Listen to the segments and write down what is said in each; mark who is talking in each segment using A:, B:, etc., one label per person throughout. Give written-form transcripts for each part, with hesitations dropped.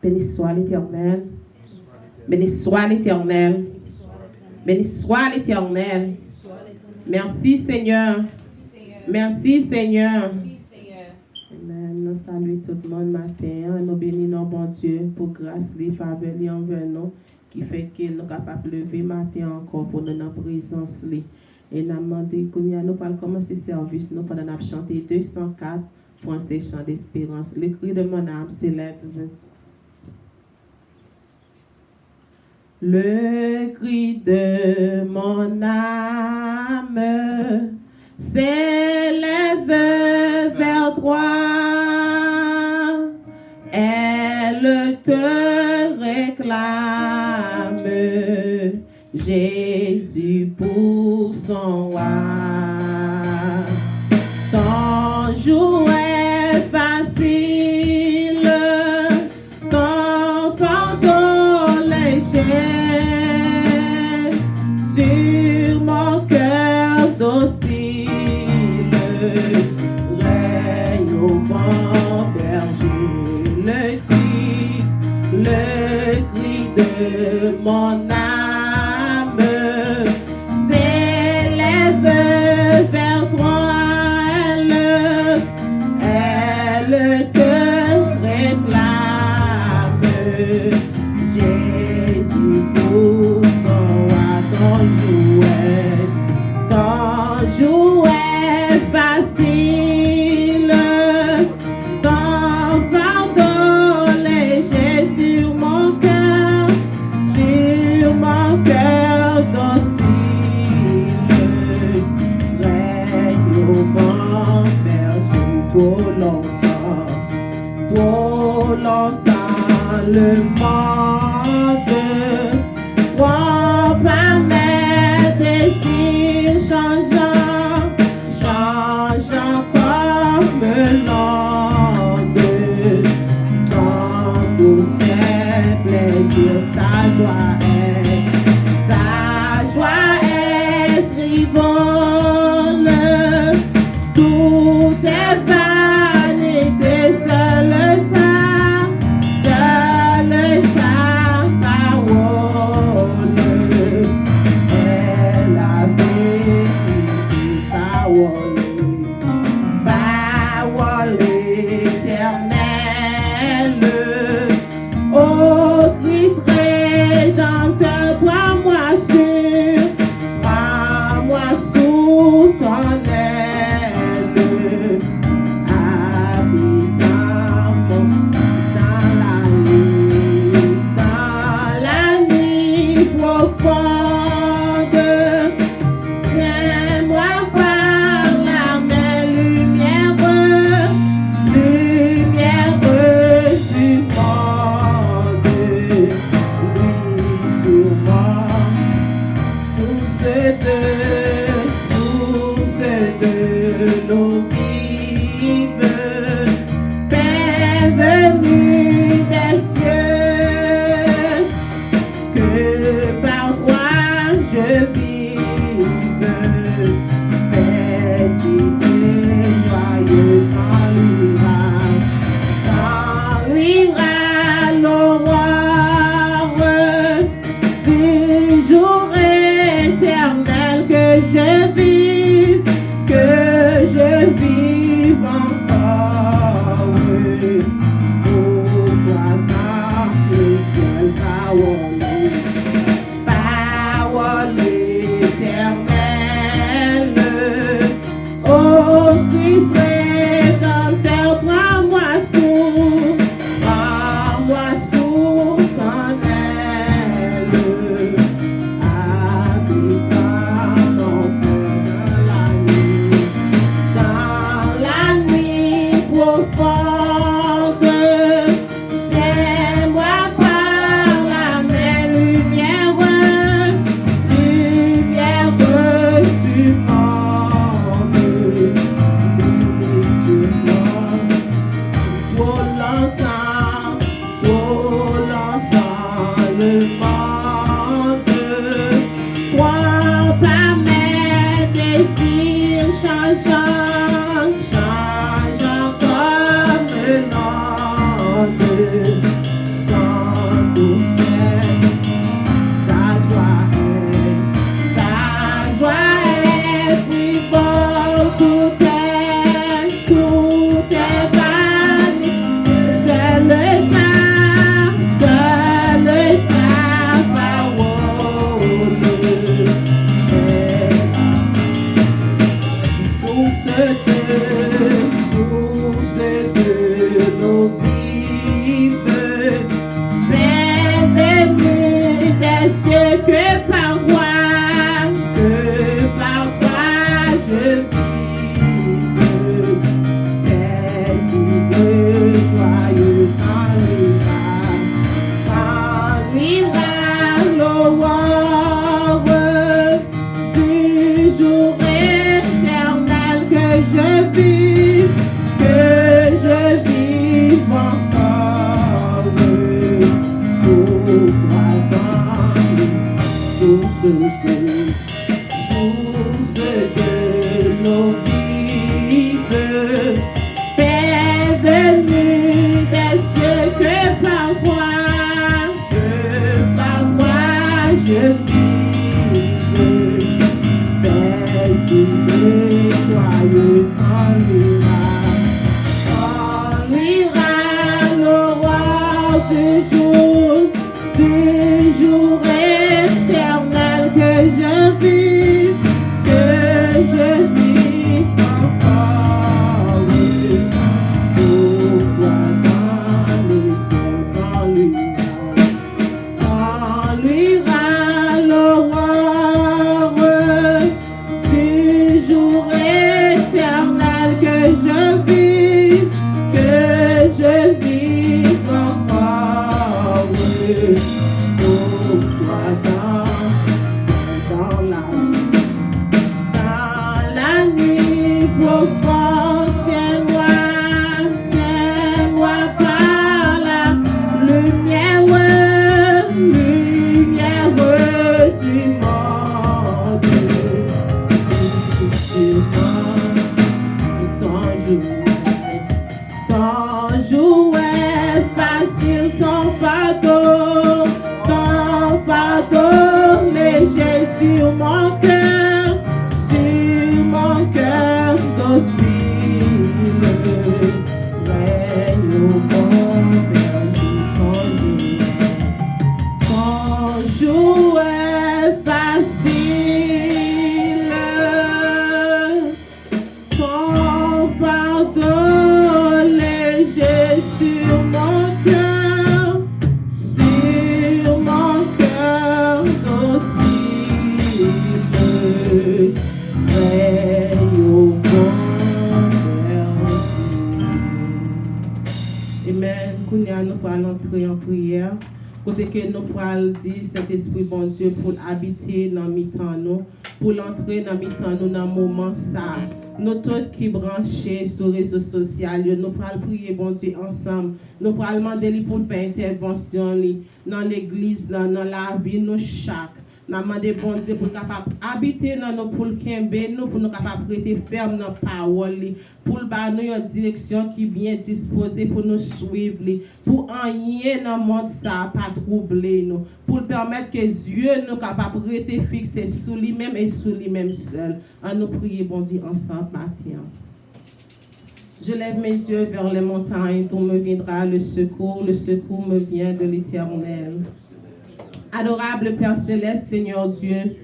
A: Béni soit l'Éternel. Béni soit l'Éternel. Béni soit l'Éternel. Merci Seigneur. Merci Seigneur. Amen. Nous saluons tout le monde matin. Nous bénissons bon Dieu pour grâce, les faveurs envers nous qui fait que nous sommes capables de lever matin encore pour nous dans la présence. Et nous demandons que nous allons commencer le service nous pendant nous chanter 204 Français chant d'espérance. Le cri de mon âme s'élève. Le cri de mon âme s'élève vers toi. Elle te réclame, Jésus pour son roi. Ton jour est facile, ton fardeau léger, sur mon cœur docile, règne au bon berger, le cri de mon âme s'élève vers toi. Elle te réclame, Jésus pour son roi. Ton jouet facile, ton fardeau léger sur mon cœur docile, règne au bon berger trop longtemps le monde croit par mes désirs changeant comme l'onde, sans tous ses plaisirs, sa joie est frivole, tout est vanité, seul le temps toujours, toujours éternel, que je vis encore. Pourquoi dans le ciel, quand lui l'aurore, toujours éternel, que je vis encore. Pourquoi dans la nuit profonde, tiens-moi par la lumière du monde. Ton jouet facile, ton fardeau léger sur mon cœur docile. Règne au bon berger, ton jouet facile, ton fardeau léger sur mon cœur docile. Règne au bon berger. Amen. Kounia, nous allons entrer en prière. Côté que nous pourrons dire, Saint-Esprit, bon Dieu, pour habiter dans mi-temps nous, pour l'entrer dans mi-temps nous dans le moment ça. Nous tous qui branchés sur les réseaux sociaux, nous pourrons prier, bon Dieu, ensemble. Nous pourrons demander pour faire intervention dans l'église, dans la vie, nous chaque. Nous demandons, bon Dieu, pour capable habiter dans nous, pour nous, pour nous capables prêter ferme dans la parole, pour nous une direction qui est bien disposée pour nous suivre, pour rien dans le monde ça pas troubler nous, pour permettre que Dieu nous capable prêter fixé sur lui-même et sur lui-même seul. En nous prier, bon Dieu, ensemble matin. Je lève mes yeux vers les montagnes, d'où me viendra le secours me vient de l'Éternel. Adorable Père Céleste, Seigneur Dieu,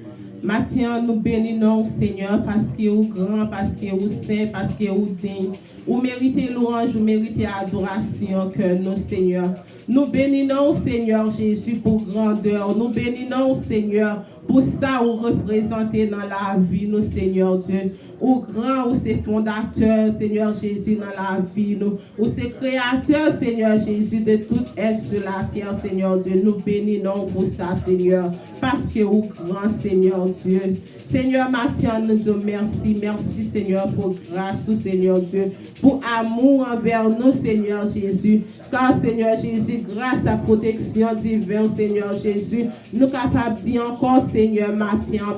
A: matin nous bénissons, Seigneur, parce que vous grand, parce que vous saint, parce que vous digne. Vous méritez louange, vous méritez adoration que nous, Seigneur. Nous bénissons, Seigneur Jésus, pour grandeur. Nous bénissons, Seigneur, pour ça vous représentez dans la vie, nous, Seigneur Dieu. Ou grand, ou c'est fondateur, Seigneur Jésus, dans la vie, nous. Ou c'est créateur, Seigneur Jésus, de tout être sur la terre, Seigneur Dieu. Nous bénissons pour ça, Seigneur, parce que vous grand, Seigneur Dieu. Seigneur, matin, nous disons merci. Merci, Seigneur, pour grâce, Seigneur Dieu, pour amour envers nous, Seigneur Jésus. Car, Seigneur Jésus, grâce à protection divine, Seigneur Jésus, nous capables de dire encore, Seigneur, matin,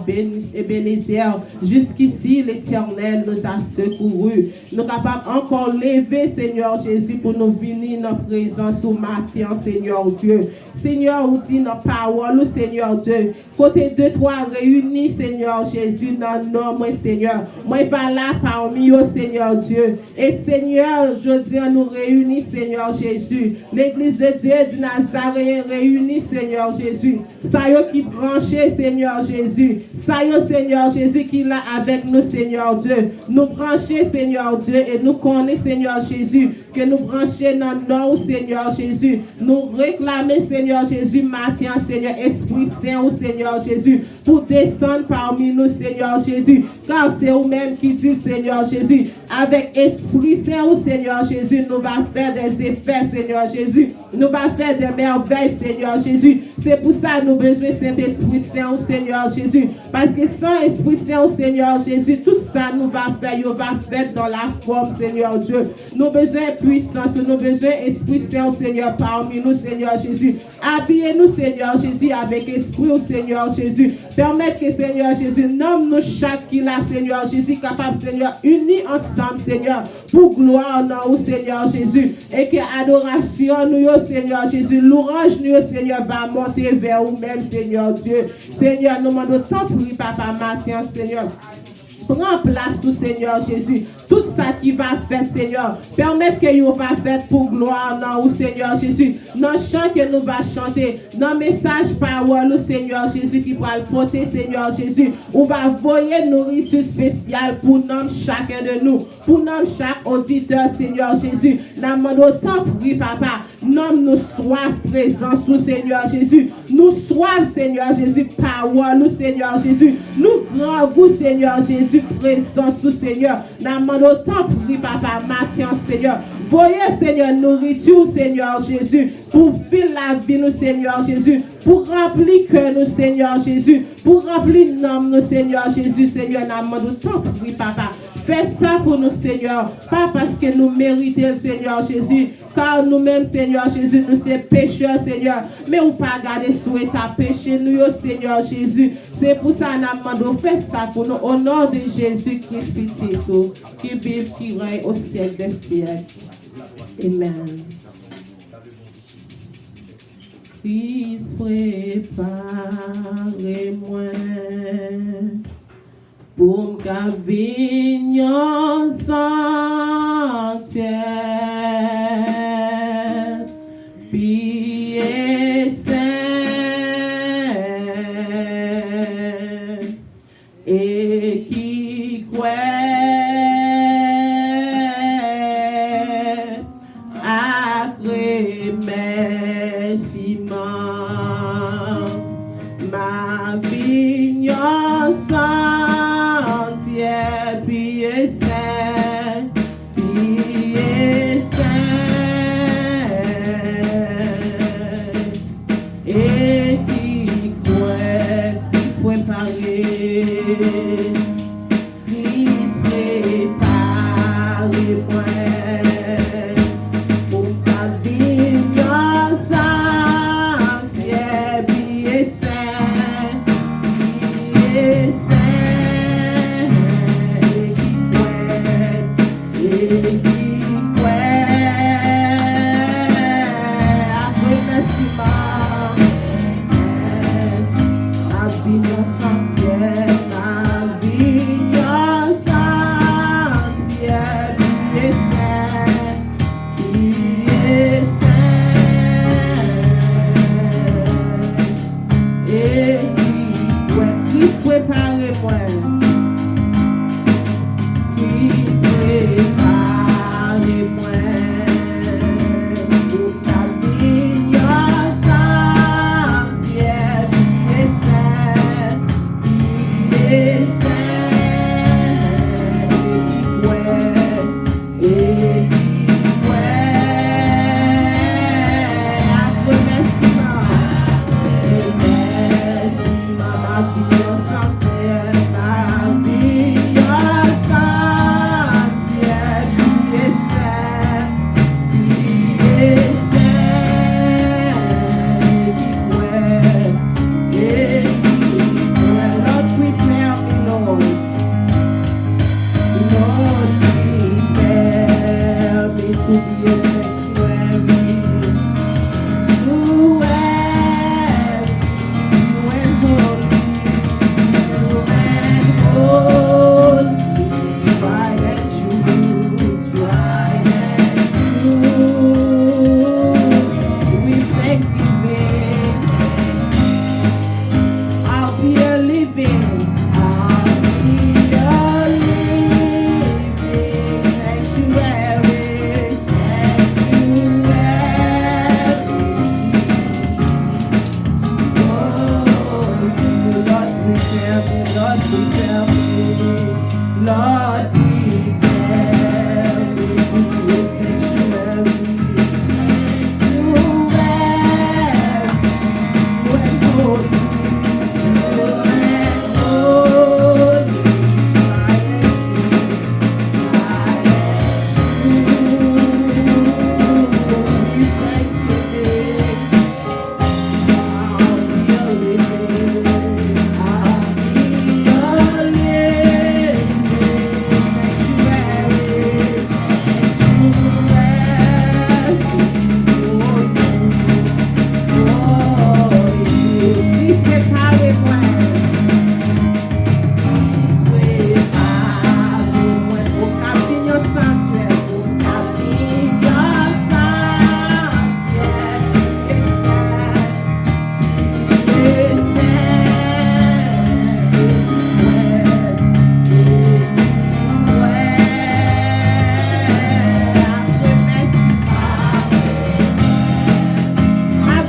A: Ebenezer, jusqu'ici, l'Éternel nous a secourus. Nous capables encore lever, Seigneur Jésus, pour nous venir dans présence au matin, Seigneur Dieu. Seigneur, vous dit nos paroles, Seigneur Dieu. Côté 2, 3 réunis, Seigneur Jésus, dans nos noms, Seigneur. Moi, pas là parmi eux, Seigneur Dieu. Et Seigneur, je dis, nous réunis, Seigneur Jésus. L'église de Dieu du Nazareth réunie, Seigneur Jésus. Ça y est qui branché, Seigneur Jésus. Ça y est, Seigneur Jésus, qui est là avec nous, Seigneur Dieu. Nous brancher, Seigneur Dieu, et nous connaissons, Seigneur Jésus, que nous brancher dans nous, Seigneur Jésus. Nous réclamer, Seigneur Jésus, matin, Seigneur, Esprit Saint, ou Seigneur Jésus, pour descendre parmi nous, Seigneur Jésus. Car c'est vous-même qui dit, Seigneur Jésus, avec Esprit Saint, ou Seigneur Jésus, nous va faire des effets, Seigneur Jésus. Nous va faire des merveilles, Seigneur Jésus. C'est pour ça que nous avons besoin de cet Esprit Saint, au Seigneur Jésus. Parce que sans Esprit Saint, au Seigneur Jésus, tout ça nous va faire, il va faire dans la forme, Seigneur Dieu. Nous avons besoin de puissance, nous avons besoin d'Esprit Saint, au Seigneur, parmi nous, Seigneur Jésus. Habillez-nous, Seigneur Jésus, avec Esprit, au Seigneur Jésus. Permettez que, Seigneur Jésus, nomme-nous chaque qui l'a, Seigneur Jésus, capable, Seigneur, unis ensemble, Seigneur, pour gloire dans au Seigneur Jésus. Et que adoration, nous, Seigneur Jésus, louange, nous, Seigneur, va monter vers vous-même, Seigneur Dieu. Seigneur, nous demandons tant pour papa matin, Seigneur. Prends place sous Seigneur Jésus. Tout ça qui va faire, Seigneur, permettre que vous va faire pour gloire dans vous, Seigneur Jésus. Dans le chant que nous va chanter, dans le message parole, Seigneur Jésus, qui va le porter, Seigneur Jésus. On va voyer nourriture spéciale pour nous, chacun de nous, pour nous, chaque auditeur, Seigneur Jésus. Nous demandons tant pris, Papa. Nous soif présent sous Seigneur Jésus. Nous soif, Seigneur Jésus, parole, nous, Seigneur Jésus. Nous grand vous, Seigneur Jésus, présent sous Seigneur. Nous demandons tant pris, Papa, matin, Seigneur. Voyez, Seigneur, nourriture, Seigneur Jésus, pour filer la vie, nous, Seigneur Jésus, pour remplir que nous, Seigneur Jésus, pour remplir l'âme, nous, Seigneur Jésus, Seigneur, nous demandons tant pris, Papa. Fais ça pour nous, Seigneur, pas parce que nous méritons, Seigneur Jésus, car nous-mêmes, Seigneur Jésus, nous sommes pécheurs, Seigneur, mais on pas garder souhait à pécher nous, Seigneur Jésus. C'est pour ça que nous demandons, fais ça pour nous, au nom de Jésus-Christ, qui vive, qui règne au siècle des siècles. Amen. Christ, préparez-moi pour qu'à vignon entière, pieds saint, et qui croit à remerciement, ma vignon entière, pieds saint, pieds saint, et qui croit, Christ préparé, Christ préparé, pour ta vignon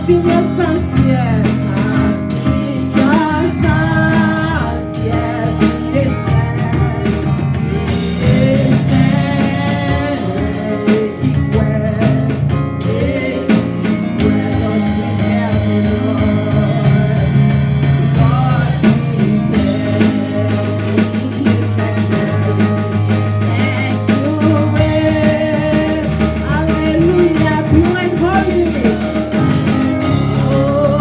A: been your sanctuary. Your sanctuary. Hallelujah, pure and holy. Oh,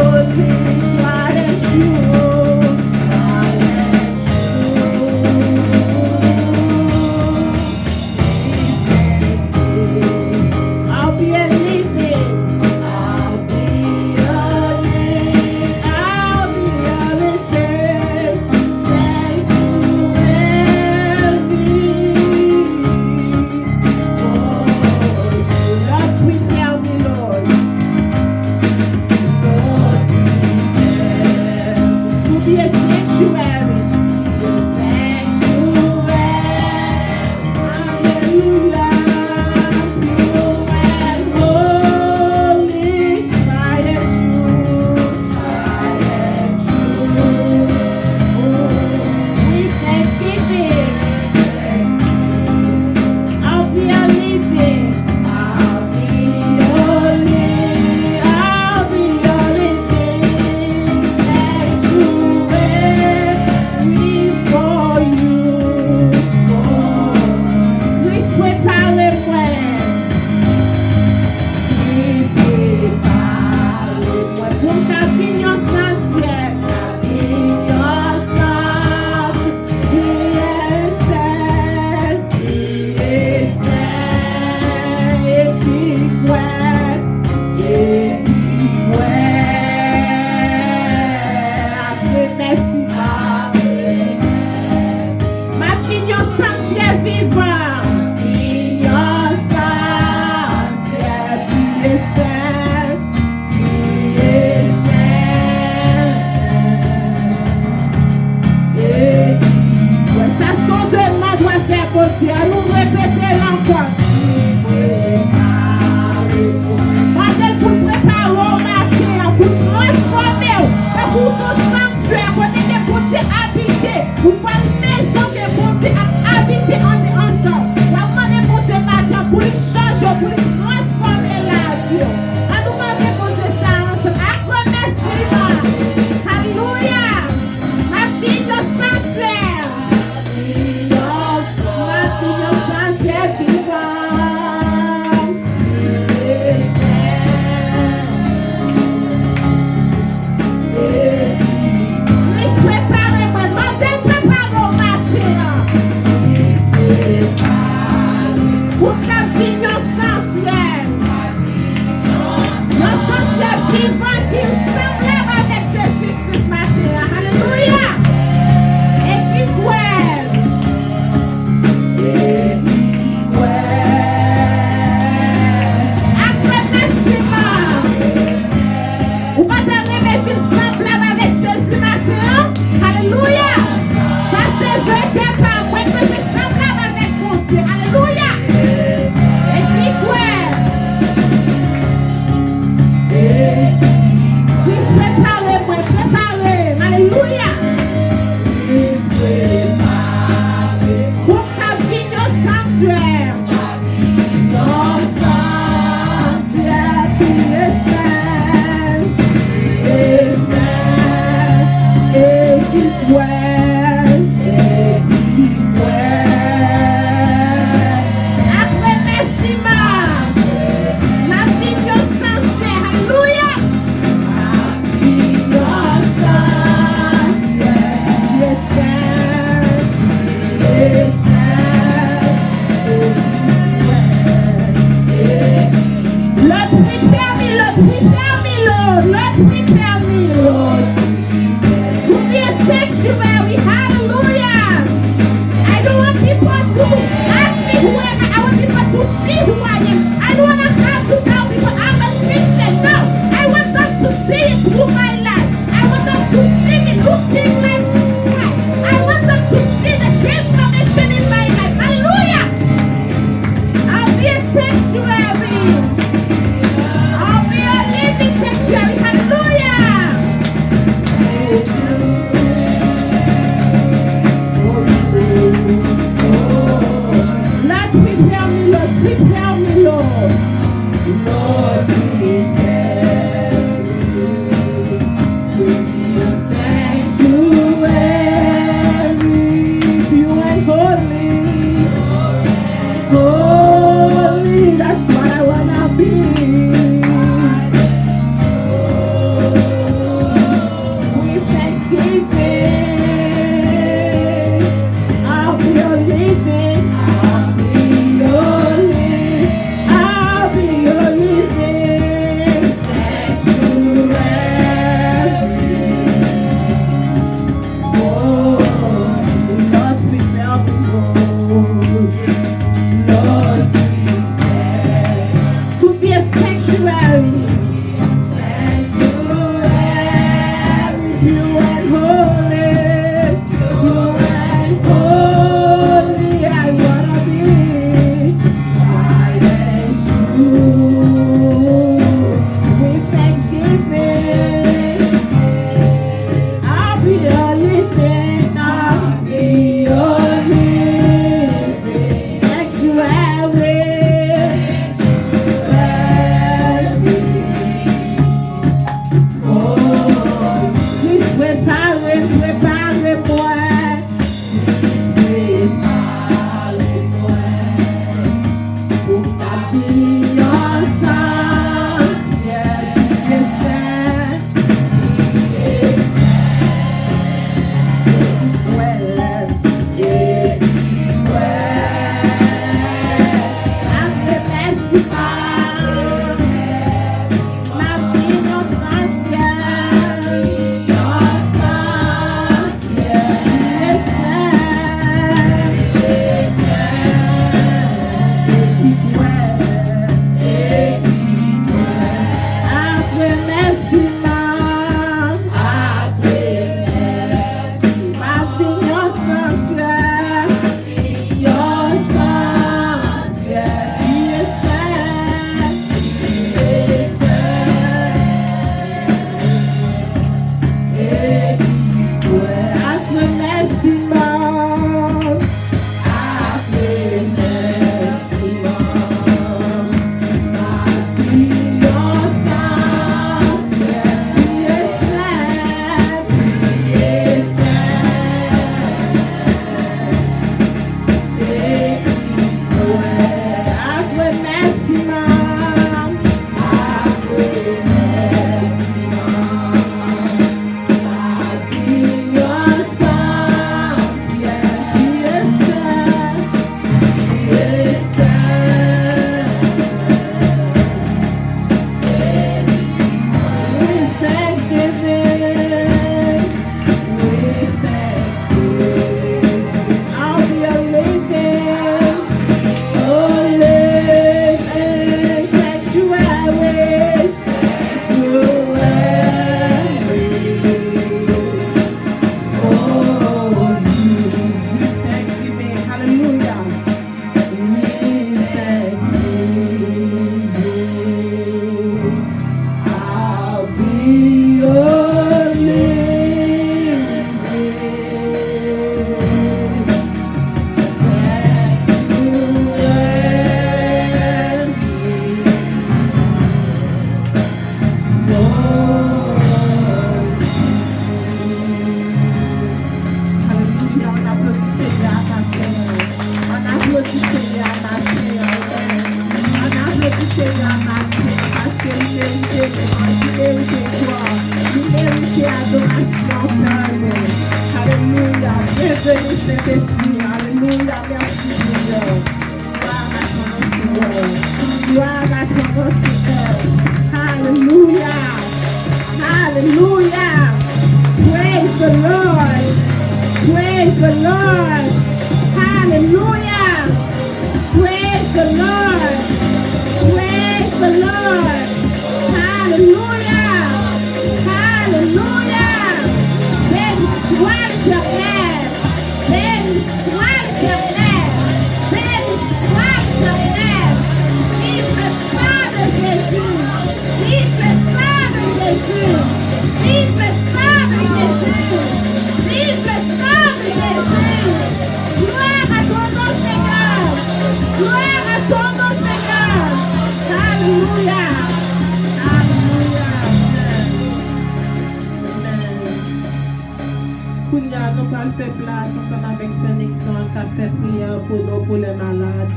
A: fait place ensemble avec Saint-Nixon, qui a fait prière pour nous, pour les malades,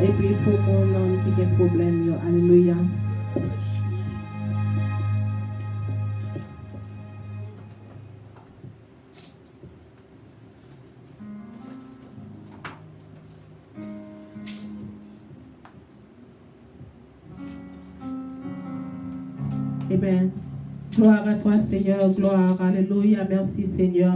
A: et puis pour mon homme qui a des problèmes. Alléluia. Amen. Gloire à toi, Seigneur, gloire, alléluia, merci, Seigneur,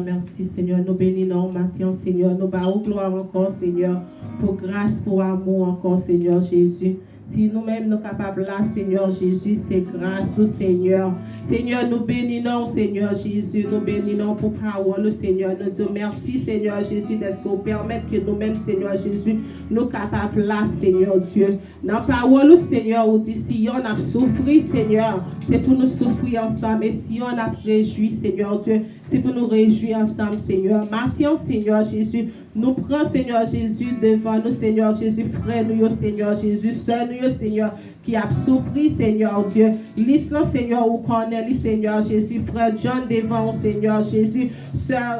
A: nous bénissons matin, Seigneur, nous battons gloire encore, Seigneur, pour grâce, pour amour encore, Seigneur Jésus. Si nous-mêmes nous sommes capables là, Seigneur Jésus, c'est grâce au Seigneur. Seigneur, nous bénissons, Seigneur Jésus, nous bénissons pour parole, Seigneur. Nous disons merci, Seigneur Jésus, de ce que vous permettez que nous-mêmes, Seigneur Jésus, nous capables là, Seigneur Dieu. Dans la parole, Seigneur, on dit si on a souffert, Seigneur, c'est pour nous souffrir ensemble. Et si on a réjoui, Seigneur Dieu, c'est pour nous réjouir ensemble, Seigneur. Maintenant, Seigneur Jésus, nous prenons, Seigneur Jésus, devant nous, Seigneur Jésus, frère nous, Seigneur Jésus, soeur nous, Seigneur, qui a souffert, Seigneur Dieu. L'islam, Seigneur, ou connaît, Seigneur Jésus, frère John devant, Seigneur Jésus, soeur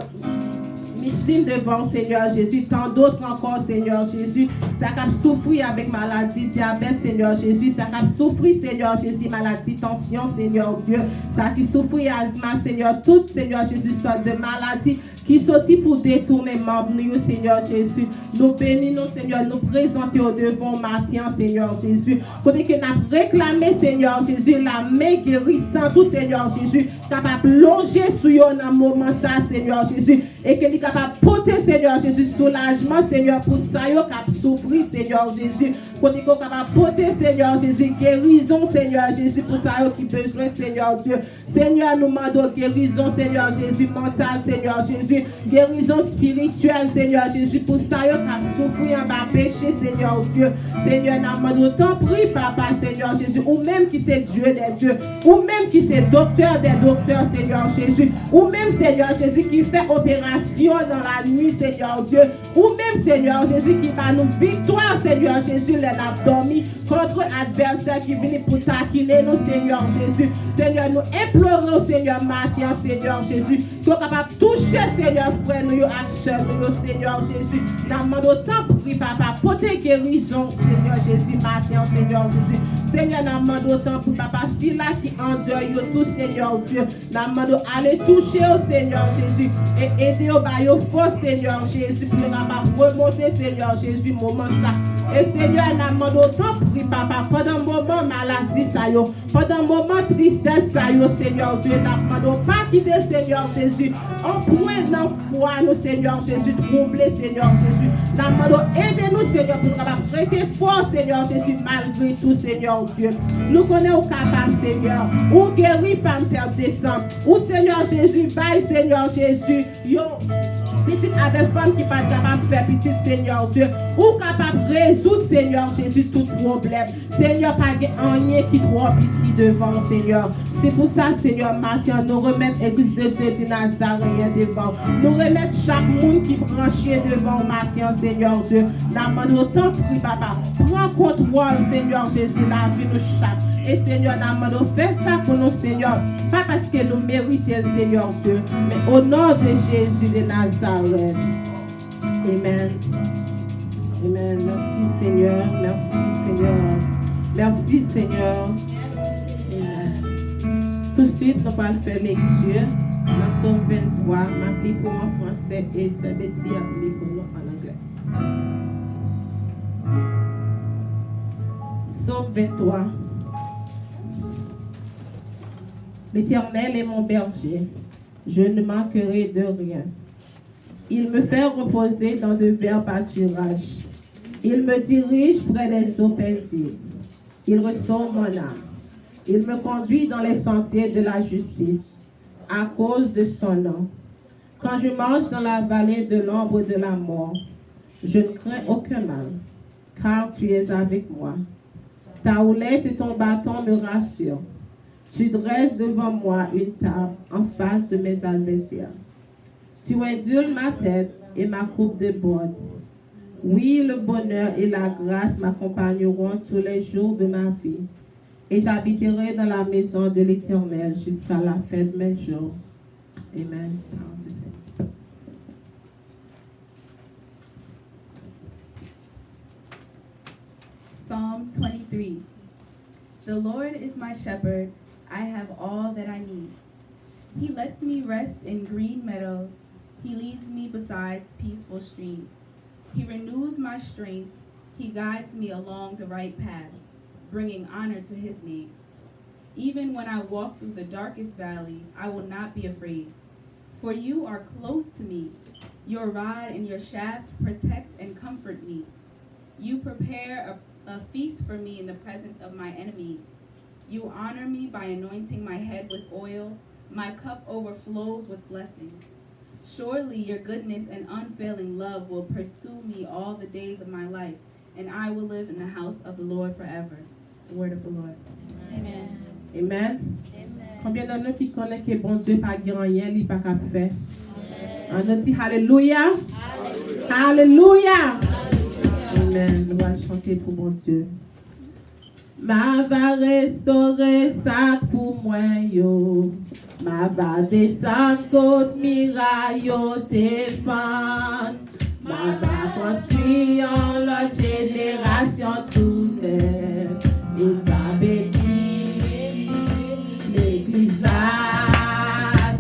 A: Micheline devant, Seigneur Jésus, tant d'autres encore, Seigneur Jésus, ça qui a souffert avec maladie, diabète, Seigneur Jésus, ça qui a souffert, Seigneur Jésus, maladie, tension, Seigneur Dieu, ça qui souffre asthme, Seigneur, toutes, Seigneur Jésus, sortes de maladies qui sortit pour détourner membres, nous, Seigneur Jésus. Nous bénissons, Seigneur, nous présentons au devant matin, Seigneur Jésus. Côté que nous réclamé, Seigneur Jésus, la main guérissante, tout, Seigneur Jésus, capable de longer sur eux dans un moment, ça, Seigneur Jésus, et que nous capable de porter, Seigneur Jésus, soulagement, Seigneur, pour ça, qui a souffert, Seigneur Jésus. Côté que nous capable de porter, Seigneur Jésus, guérison, Seigneur Jésus, pour ça, qui besoin, Seigneur Dieu. Seigneur, nous demandons guérison, Seigneur Jésus, mentale, Seigneur Jésus, guérison spirituelle, Seigneur Jésus, pour ça, qui a souffert en bas péché, Seigneur Dieu. Seigneur, nous demandons tant prie, Papa, Seigneur Jésus, ou même qui c'est Dieu des dieux, ou même qui c'est docteur des docteurs, Seigneur Jésus, ou même, Seigneur Jésus, qui fait opération dans la nuit, Seigneur Dieu, ou même, Seigneur Jésus, qui va nous victoire, Seigneur Jésus, les dormi contre adversaire qui vient pour taquiner nous, Seigneur Jésus. Seigneur, nous implorons, Seigneur, matin, Seigneur Jésus, que nous capable de toucher, Seigneur, frère, nous, acheteurs, nous, Seigneur Jésus. Nous demandons tant prie, Papa, pour tes guérisons, Seigneur Jésus, matin, Seigneur Jésus. Seigneur, nous demandons tant pour Papa, si là qui en deuil, tout, Seigneur Dieu, nous demandons aller toucher au Seigneur Jésus et aider au baillot fort, Seigneur Jésus, pour nous remonter, Seigneur Jésus, moment ça. Et Seigneur, nous demandons tant prie, Papa, pendant un moment maladie, ça y est, pendant un moment tristesse, ça y est, Seigneur Dieu, nous demandons pas quitter, Seigneur Jésus, en point dans foi, nous, Seigneur Jésus, troubler, Seigneur Jésus. Nous demandons aidez-nous, Seigneur, pour nous prêter fort, Seigneur Jésus, malgré tout, Seigneur Dieu. Nous connaissons capable, Seigneur, ou guérir, femme, faire descendre, ou Seigneur Jésus, bye, Seigneur Jésus, yo. Petite avec femme qui pas capable de faire petite, Seigneur Dieu, ou capable de résoudre, Seigneur Jésus, tout problème. Seigneur, pas rien qui trop petit devant, Seigneur. C'est pour ça, Seigneur, matin, nous remettre l'église de Dieu de Nazareth devant. Nous remettre chaque monde qui branché devant matin, Seigneur Dieu. Nous demandons tant prie, Papa. Prends contrôle, Seigneur Jésus, la vie nous chaque. Et Seigneur, nous demandons faire ça pour nous, Seigneur. Pas parce que nous méritons, Seigneur Dieu, mais au nom de Jésus de Nazareth. Amen. Amen. Merci, Seigneur. Merci, Seigneur. Merci, Seigneur. Amen. Tout de suite, nous allons faire lecture. Dans Somme 23, m'appeler pour en français et ce Betty appelé pour nous en anglais. Somme 23. L'Éternel est mon berger, je ne manquerai de rien. Il me fait reposer dans de verts pâturages. Il me dirige près des eaux paisibles. Il restaure mon âme. Il me conduit dans les sentiers de la justice, à cause de son nom. Quand je marche dans la vallée de l'ombre de la mort, je ne crains aucun mal, car tu es avec moi. Ta houlette et ton bâton me rassurent. Tu dresses devant moi une table en face de mes adversaires. Tu indules ma tête et ma coupe déborde. Oui, le bonheur et la grâce m'accompagneront tous les jours de ma vie, et j'habiterai dans la maison de l'Éternel jusqu'à la fin de mes jours. Amen.
B: Psalm 23. The Lord is my shepherd, I have all that I need. He lets me rest in green meadows. He leads me beside peaceful streams. He renews my strength. He guides me along the right path, bringing honor to his name. Even when I walk through the darkest valley, I will not be afraid. For you are close to me. Your rod and your shaft protect and comfort me. You prepare a feast for me in the presence of my enemies. You honor me by anointing my head with oil. My cup overflows with blessings. Surely your goodness and unfailing love will pursue me all the days of my life, and I will live in the house of the Lord forever. The word of the Lord.
C: Amen.
A: Amen. Combien d'entre nous qui connaissent que bon Dieu pas grand rien, il pas qu'à faire? On a dit Alléluia. Alléluia. Amen. Nous allons chanter pour bon Dieu. Ma va restaurer ça pour moi yo. Ma va descendre côte miraille yo défendre. Ma va construire l'autre génération tout neuf. Il va bénir l'église là,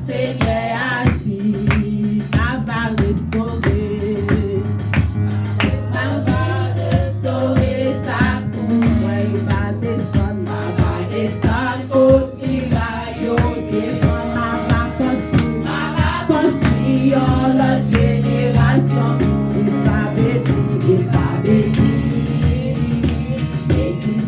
A: Seigneur assis. Ma va restaurer. Ma va restaurer ça pour moi. Il va descendre. Ma va descendre côte miraille yo défendre. Ma va construire l'autre génération. Il va bénir l'église.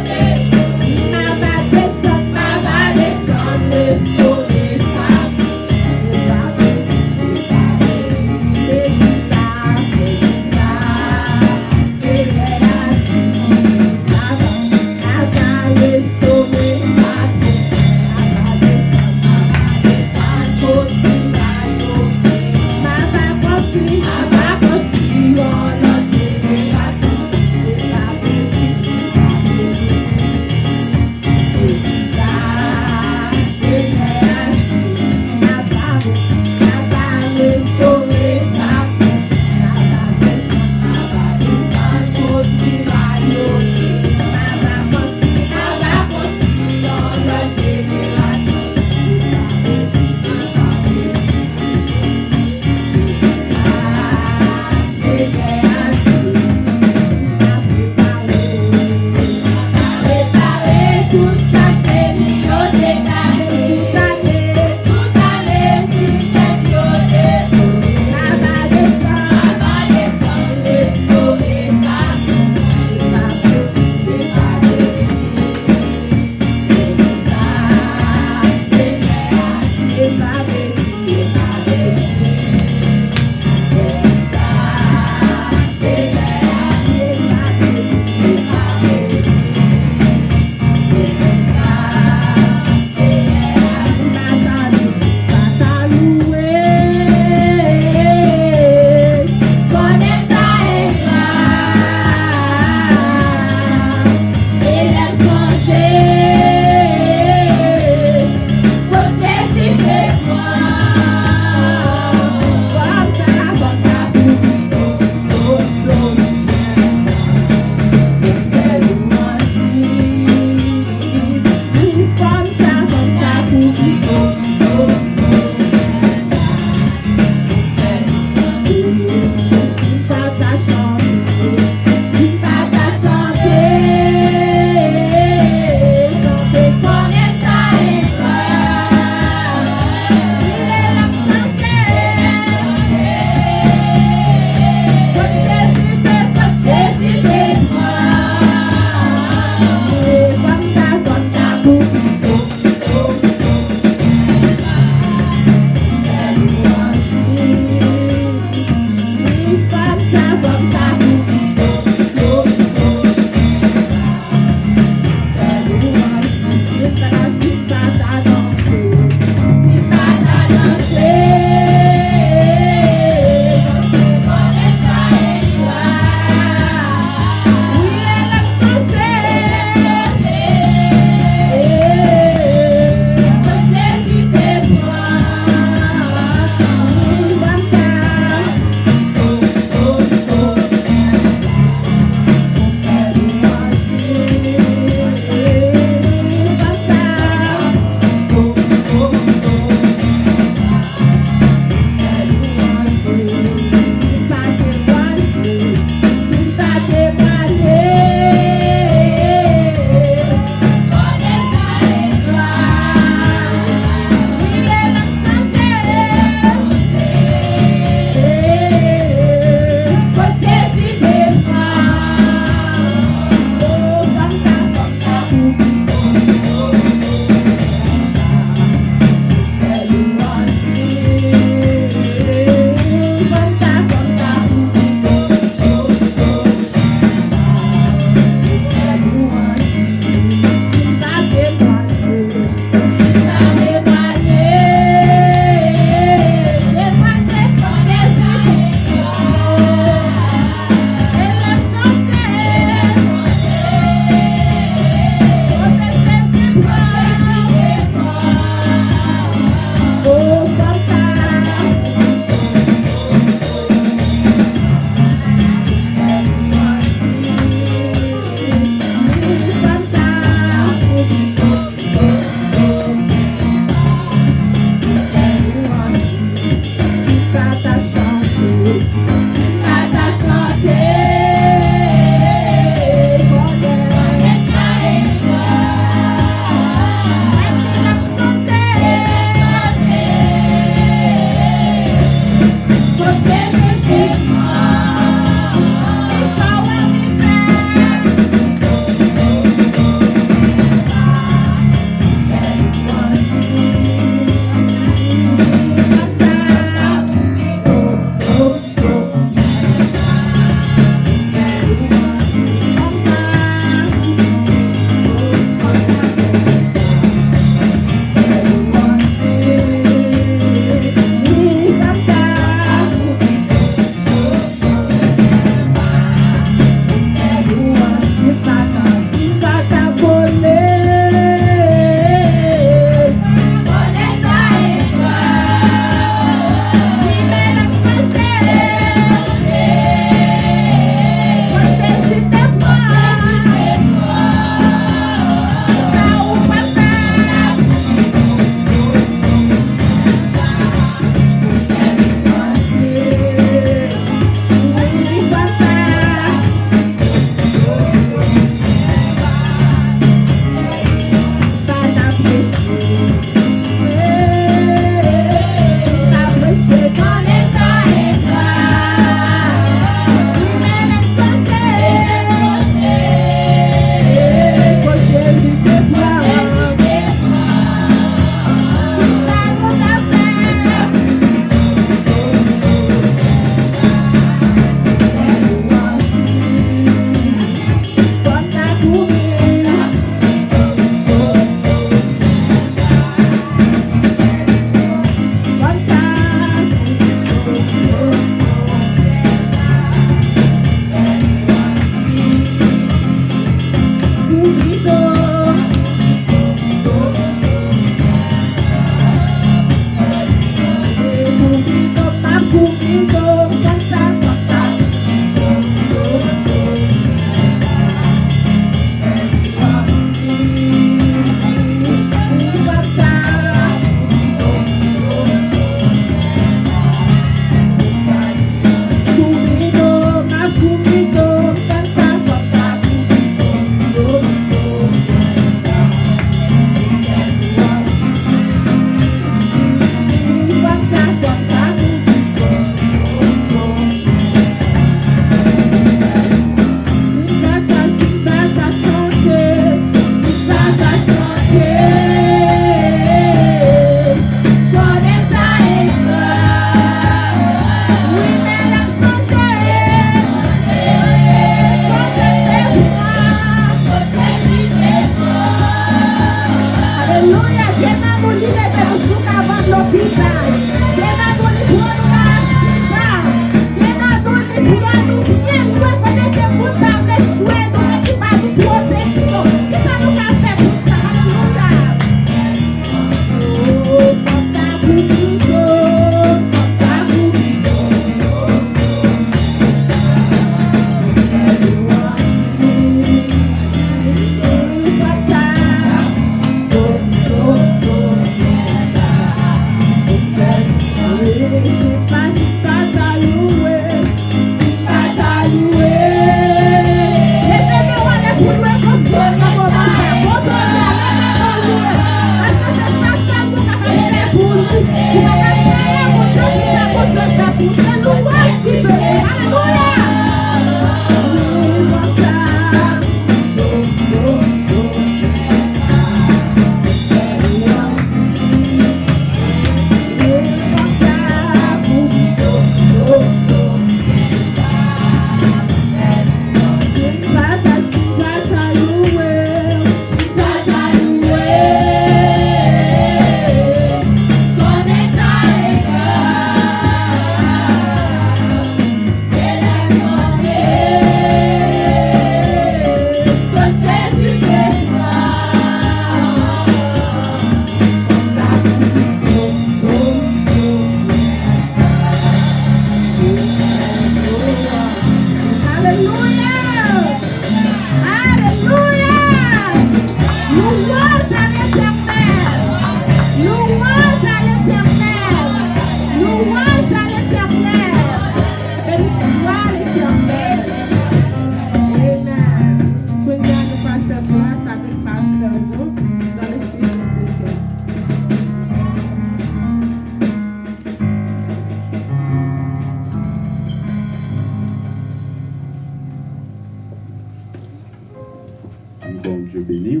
C: Bon Dieu béni.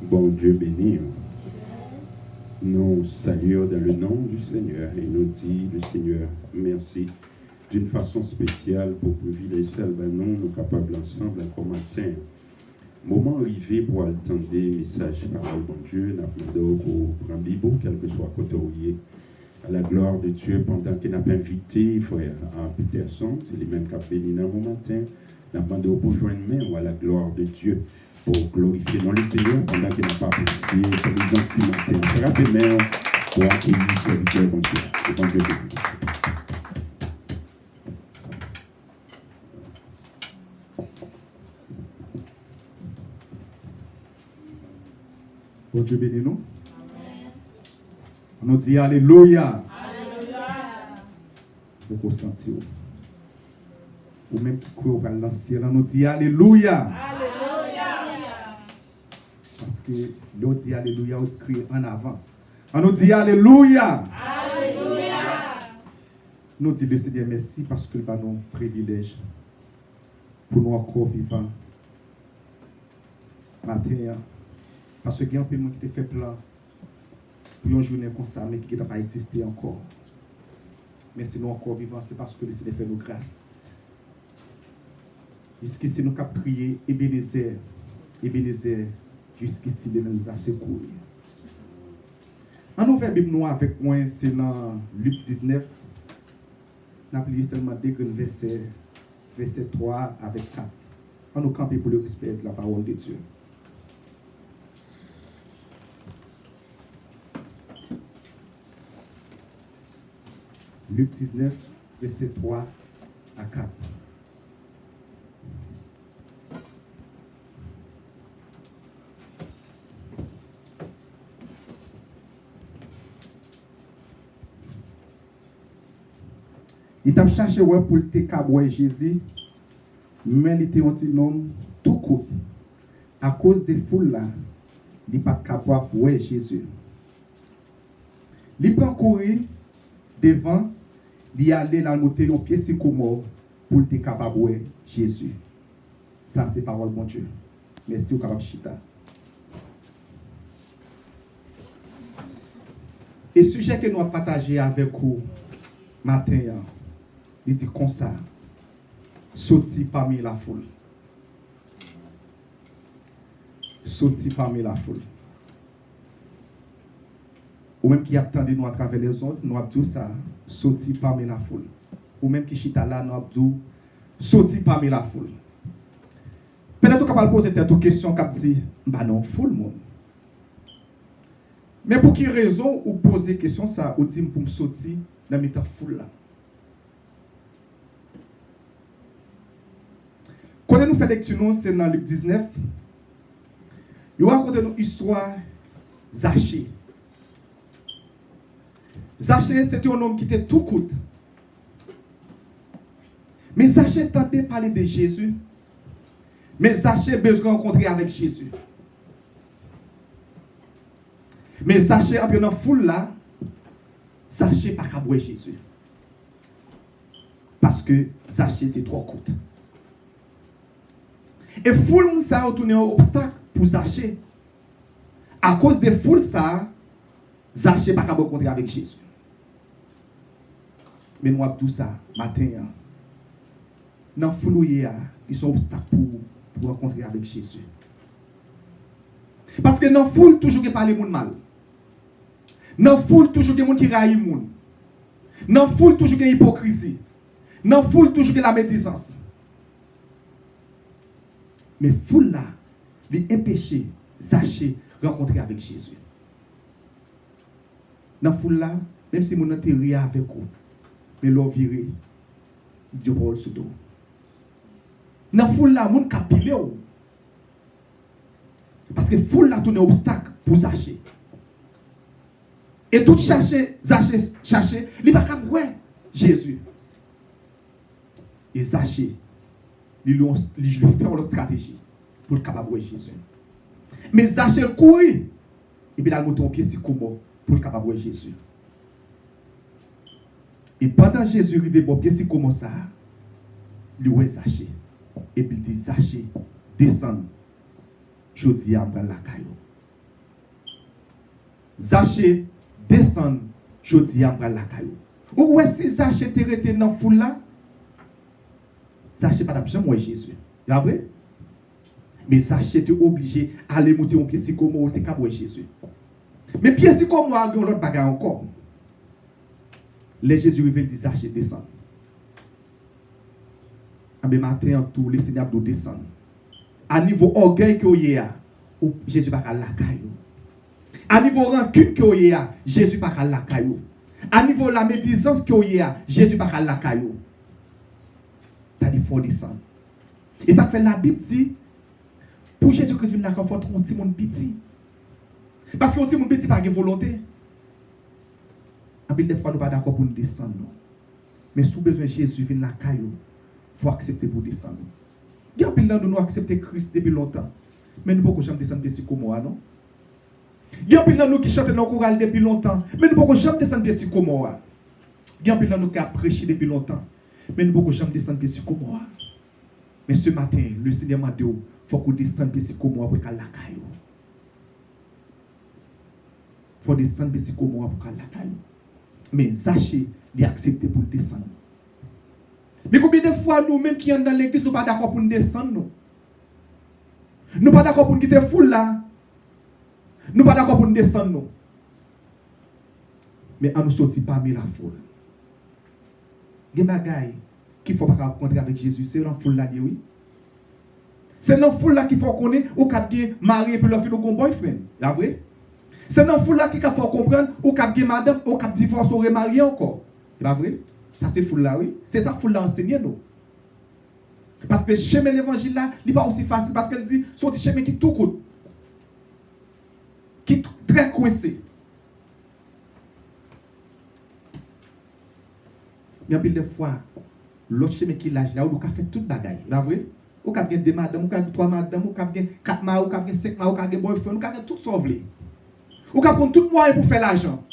C: Bon Dieu béni. Nous saluons dans le nom du Seigneur et nous disons le Seigneur merci d'une façon spéciale pour privilégier celle nous nous capables ensemble encore matin. Moment arrivé pour attendre des messages parole bon Dieu, nous pour prendre Bible, quel que soit côté où il est, à la gloire de Dieu pendant qu'il n'a pas invité frère Peterson, c'est les mêmes qui ont béni dans le matin, nous demandons pour joindre main à la gloire de Dieu. Pour glorifier dans le Seigneur pendant qu'il n'a pas apprécié comme les anciens matins. Frappez main pour accueillir ce serviteur, bon Dieu. Et bon Dieu béni.
D: Bon Dieu béni nous. On nous dit Alléluia.
E: Alléluia.
D: Beaucoup senti ou même qui croit dans le ciel, on nous dit Alléluia. Parce que l'on dit Alléluia, on crie en avant. On nous dit Alléluia.
E: Alléluia.
D: Nous disons le Seigneur merci parce que nous avons un privilège pour nous encore vivants. Matin, parce qu'il y a un peu de monde qui te fait plan pour une journée comme ça, mais qui n'a pas existé encore. Mais si nous encore vivants, c'est parce que le Seigneur fait nous grâce. Jusqu'ici, nous avons prié Ebenezer, Ebenezer. Jusqu'ici, il nous a secouru. En ouvert Bible noir avec moi, c'est dans Luc 19. Nous avons lu seulement deux versets, verset 3 avec 4. On nous campe pour le respect de la parole de Dieu. Luc 19, verset 3 à 4. Il t'a cherché pour te cabouer Jésus, mais il était un homme tout court. À cause des foules là, il n'est pas capable de voir Jésus. Il prend courir devant, il allait dans le monter un pied sycomore pour te capable de voir Jésus. Ça, c'est parole bon Dieu. Merci au capable chita. Et le sujet que nous avons partagé avec vous matin, il dit comme ça, sorti parmi la foule. Sorti parmi la foule. Ou même qui attendait nous à travers les ondes, nous avons dit ça, sorti parmi la foule. Ou même qui chita là, nous avons dit, sorti parmi la foule. Peut-être qu'on va poser cette question qui dit, bah non, foule, mon. Mais pour quelle raison ou poser question ça, ou dit pour me sortir dans la foule là? Quand nous faisons lecture, c'est dans Luc 19. Il raconte une histoire Zachée. Zachée, c'était un homme qui était tout court. Mais Zachée tentait de parler de Jésus. Mais Zachée besoin de rencontrer avec Jésus. Mais Zachée entre dans la foule là, Zachée pas qu'à voir Jésus. Parce que Zachée était trop court. Et foule ça a tourné un obstacle pour Zachée. À cause des foules ça, Zachée pas capable de rencontrer avec Jésus. Mais nous avons tout ça matin. Dans foule il sont obstacles pour rencontrer avec Jésus. Parce que dans foule toujours il parle monde mal. Dans foule toujours il y a monde qui raille monde. Dans foule toujours il y a hypocrisie. Dans foule toujours il y a la médisance. Mais foule là, les empêcher, Zachée, rencontrer avec Jésus. Dans foule là, même si mon enterré avec vous, mais l'on viré, il dit rôle sous dos. Dans foule là, mon capilé ou. Parce que foule là tourne obstacle pour Zachée. Et tout chercher, chercher, il va pas voir Jésus. Et Zachée, il fait une stratégie pour capable de Jésus. Mais Zachée courit et puis il a monté au pied sycomore pour capable de Jésus. Et pendant que Jésus arrive au pied sycomore ça, il voit Zachée et puis il dit Zachée, descends je dis à la caillou. Zaché descend, je dis à la caillou. Ou est-ce que Zaché était resté dans la foule là? Zaché pas jamais Jésus. C'est vrai? Mais Zaché était obligé d'aller monter un pied sycomore, il était Jésus. Mais pied sycomore a une autre bagarre encore. Les Jésus révèle dit Zaché descend. Mais matin en tout, le Seigneur doit descendre. À niveau orgueil que y a, Jésus pas la caillou. À niveau rancune que y a, Jésus pas la caillou. À niveau la médisance que y a, Jésus pas la caillou. Ça dit faut descendre. Et ça fait la Bible dit pour Jésus-Christ venir la confort on petit monde petit. Parce qu'on petit monde petit pas de volonté. En pile des fois nous pas d'accord pour nous descendre. Mais sous besoin Jésus venir la caillou, faut accepter pour descendre. Il y a pile nous accepter Christ depuis longtemps. Mais nous ne pouvons jamais descendre de Sycomore, non? Il y a pile nous qui chantent dans le choral depuis longtemps. Mais nous ne pouvons jamais descendre de Sycomore. Il y a pile nous qui a prêché depuis longtemps. Mais nous ne pouvons jamais descendre de Sycomore. Mais ce matin, le Seigneur m'a dit, il faut qu'on descende de Sycomore pour qu'on la caillou. Il faut descendre de Sycomore pour qu'on la caillou. Mais Zaché, il a accepté pour descendre. Mais combien de fois nous-mêmes qui sommes dans l'église, nous ne sommes pas d'accord pour nous descendre? Nous ne sommes pas d'accord pour nous quitter foule là. Nous ne sommes pas d'accord pour nous descendre. Nous. Mais on nous sortit parmi la foule. Il y a des bagailles qu'il ne faut pas rencontrer avec Jésus. C'est dans la foule là, oui. C'est dans la foule là qu'il faut connaître ou qu'il y a marié et puis leur fille ou un boyfriend. C'est vrai? C'est dans la foule là qu'il faut comprendre ou qu'il y a madame ou qu'il y a divorcé ou remarié encore. C'est pas vrai? Ça c'est foule là, oui. C'est ça foule là enseigné nous. Parce que chemin l'évangile là, il n'est pas aussi facile parce qu'elle dit c'est un chemin qui tout coûte. Qui est très coincé. Mais en pile de fois, l'autre chemin qui lâche là, où on a fait toute bagaille. C'est vrai? Ou qu'on a deux madames, ou qu'on a trois madames, ou qu'on a quatre maris, ou qu'on a cinq maris, ou qu'on a boyfriend, ou qu'on a tout sauvé. Ou qu'on a tout moyen pour faire l'argent.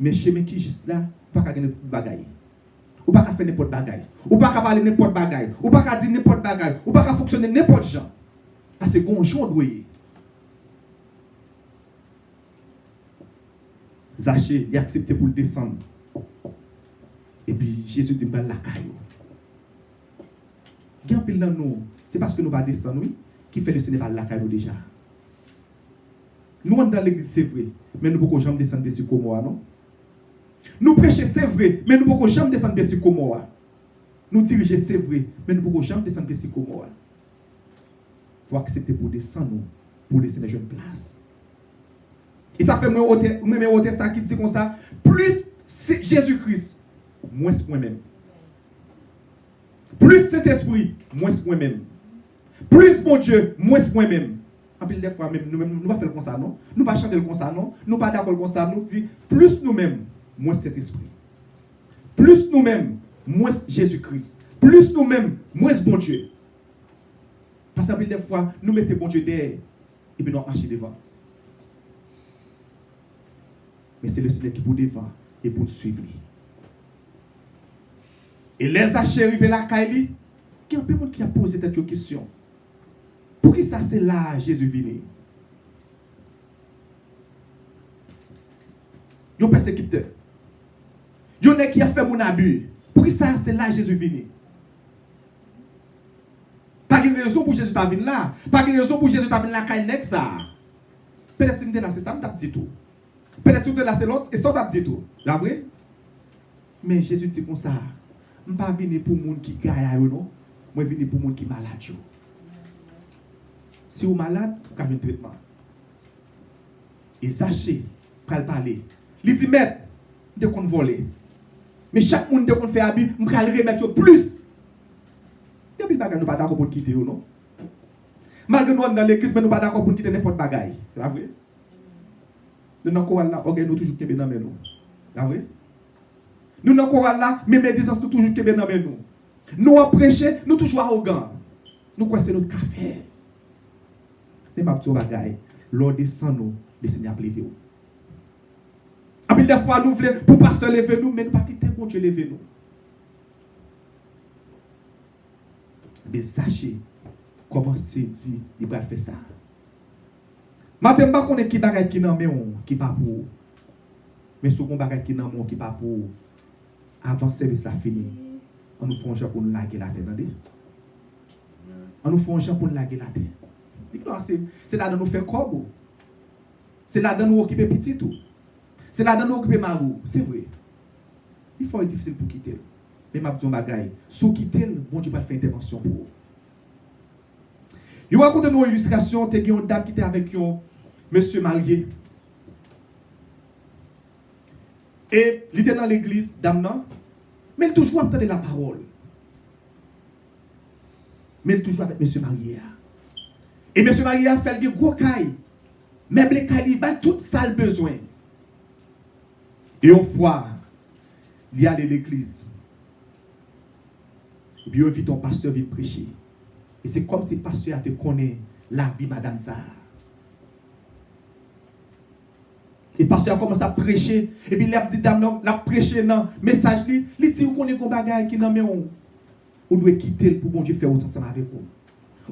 D: Mais chemin qui juste là, pas qu'à gagner toute bagaille. Ou pas qu'à faire n'importe bagaille. Ou pas qu'à parler n'importe bagaille. Ou pas qu'à dire n'importe bagaille. Ou pas qu'à fonctionner n'importe gens. Parce que gonjon doit y. Zaché, il a accepté pour le descendre. Et puis Jésus dit la caillou. Il y a un pile dans nous, c'est parce que nous ne pas descendre, oui, qui fait le Seigneur la caillou déjà. Nous on dans l'église, c'est vrai, mais nous ne pouvons jamais descendre de Sycomore, non? Nous prêcher, c'est vrai, mais nous ne pouvons jamais descendre de Sycomore. Nous diriger, c'est vrai, mais nous ne pouvons jamais descendre de Sycomore. Il faut accepter pour descendre, pour laisser les jeunes places. Et ça fait moi ça qui dit comme ça, plus Jésus-Christ, moins moi-même. Plus Saint-Esprit, moins moi-même. Plus mon Dieu, moins moi-même. En plus des fois, même nous-mêmes, nous ne pas faire comme ça, non? Nous ne pas chanter comme ça, non? Nous ne pas d'accord comme ça, nous dit plus nous-mêmes, moins Saint-Esprit. Plus nous-mêmes, moins Jésus-Christ. Plus nous-mêmes, moins bon Dieu. Parce qu'en plus des fois, nous mettons bon Dieu derrière et puis nous marchons devant. Mais c'est le Seigneur qui est pour devant et pour nous suivre. Et les achats arrivés là, Kaili, il y a un peu de monde qui a posé cette question. Pour qui ça c'est là Jésus venu? Il y a un persécuteur. Il y en a qui a fait mon abus. Pour qui ça c'est là Jésus venu? Pas de raison pour Jésus venir là. Pas de raison pour Jésus venir là, Kaili, ça. Peut-être que là c'est ça, je t'ai dit tout. Peut-être que là c'est l'autre, et ça t'a dit tout. La vrai? Mais Jésus dit comme ça. Je ne suis pas venu pour les gens qui gagnent, non? Je suis venu pour les gens qui sont malades. Si vous êtes malade, vous avez un traitement. Et Zaché, pour parler. Il dit, maître, je vais voler. Mais chaque monde qui fait habit, je vais remettre plus. Il y a des bagages, nous ne sommes pas d'accord pour quitter, non? Malgré nous, dans l'église, nous ne sommes pas d'accord pour quitter n'importe bagaille. C'est vrai? Nous sommes là, nous toujours qui dans nous. C'est vrai? Nous n'avons pas là, mais médisance nous toujours kebe dans nous. Nous avons prêché, nous toujours arrogants. Nous croyons c'est notre café. Mais ma petite bagaille, l'ordre descend nous, le Seigneur a levé nous. En plus des fois nous voulons pour pasteur lever nous, mais nous pas quitter pour Dieu lever nous. Mais Zaché, commencer à dire, il va faire ça. Matin, je ne sais pas qui bagay qui nan men qui pas pour. Mais ce qu'on bagay qui nan men qui pas pour. Avant le service la fini, on nous fait un genre pour nous laguer la terre. On nous fait un genre pour nous laguer la terre. C'est là de nous faire corbeau. C'est là de nous occuper petit tout. C'est là de nous occuper marou. C'est vrai. Il faut être difficile pour quitter. Mais je dis bagay, si quitter, bon Dieu va faire intervention pour vous. Je raconte une illustration, il y a une dame qui était avec un monsieur marié. Et il était dans l'église, dame non, mais il toujours entendait la parole. Mais il toujours avec monsieur marié. Et monsieur marié a fait le gros caille. Même les cailles, il a tout ça le besoin. Et une fois, il y a l'église. Et puis il invite ton pasteur à venir prêcher. Et c'est comme si le pasteur te connaît la vie madame ça. Et le pasteur a commencé à prêcher. Et puis il a dit dame non, la prêcher dans message li, il dit vous connaissez qu'on bagaille qui nan mais on doit quitter pour bon Dieu faire autant ensemble avec vous.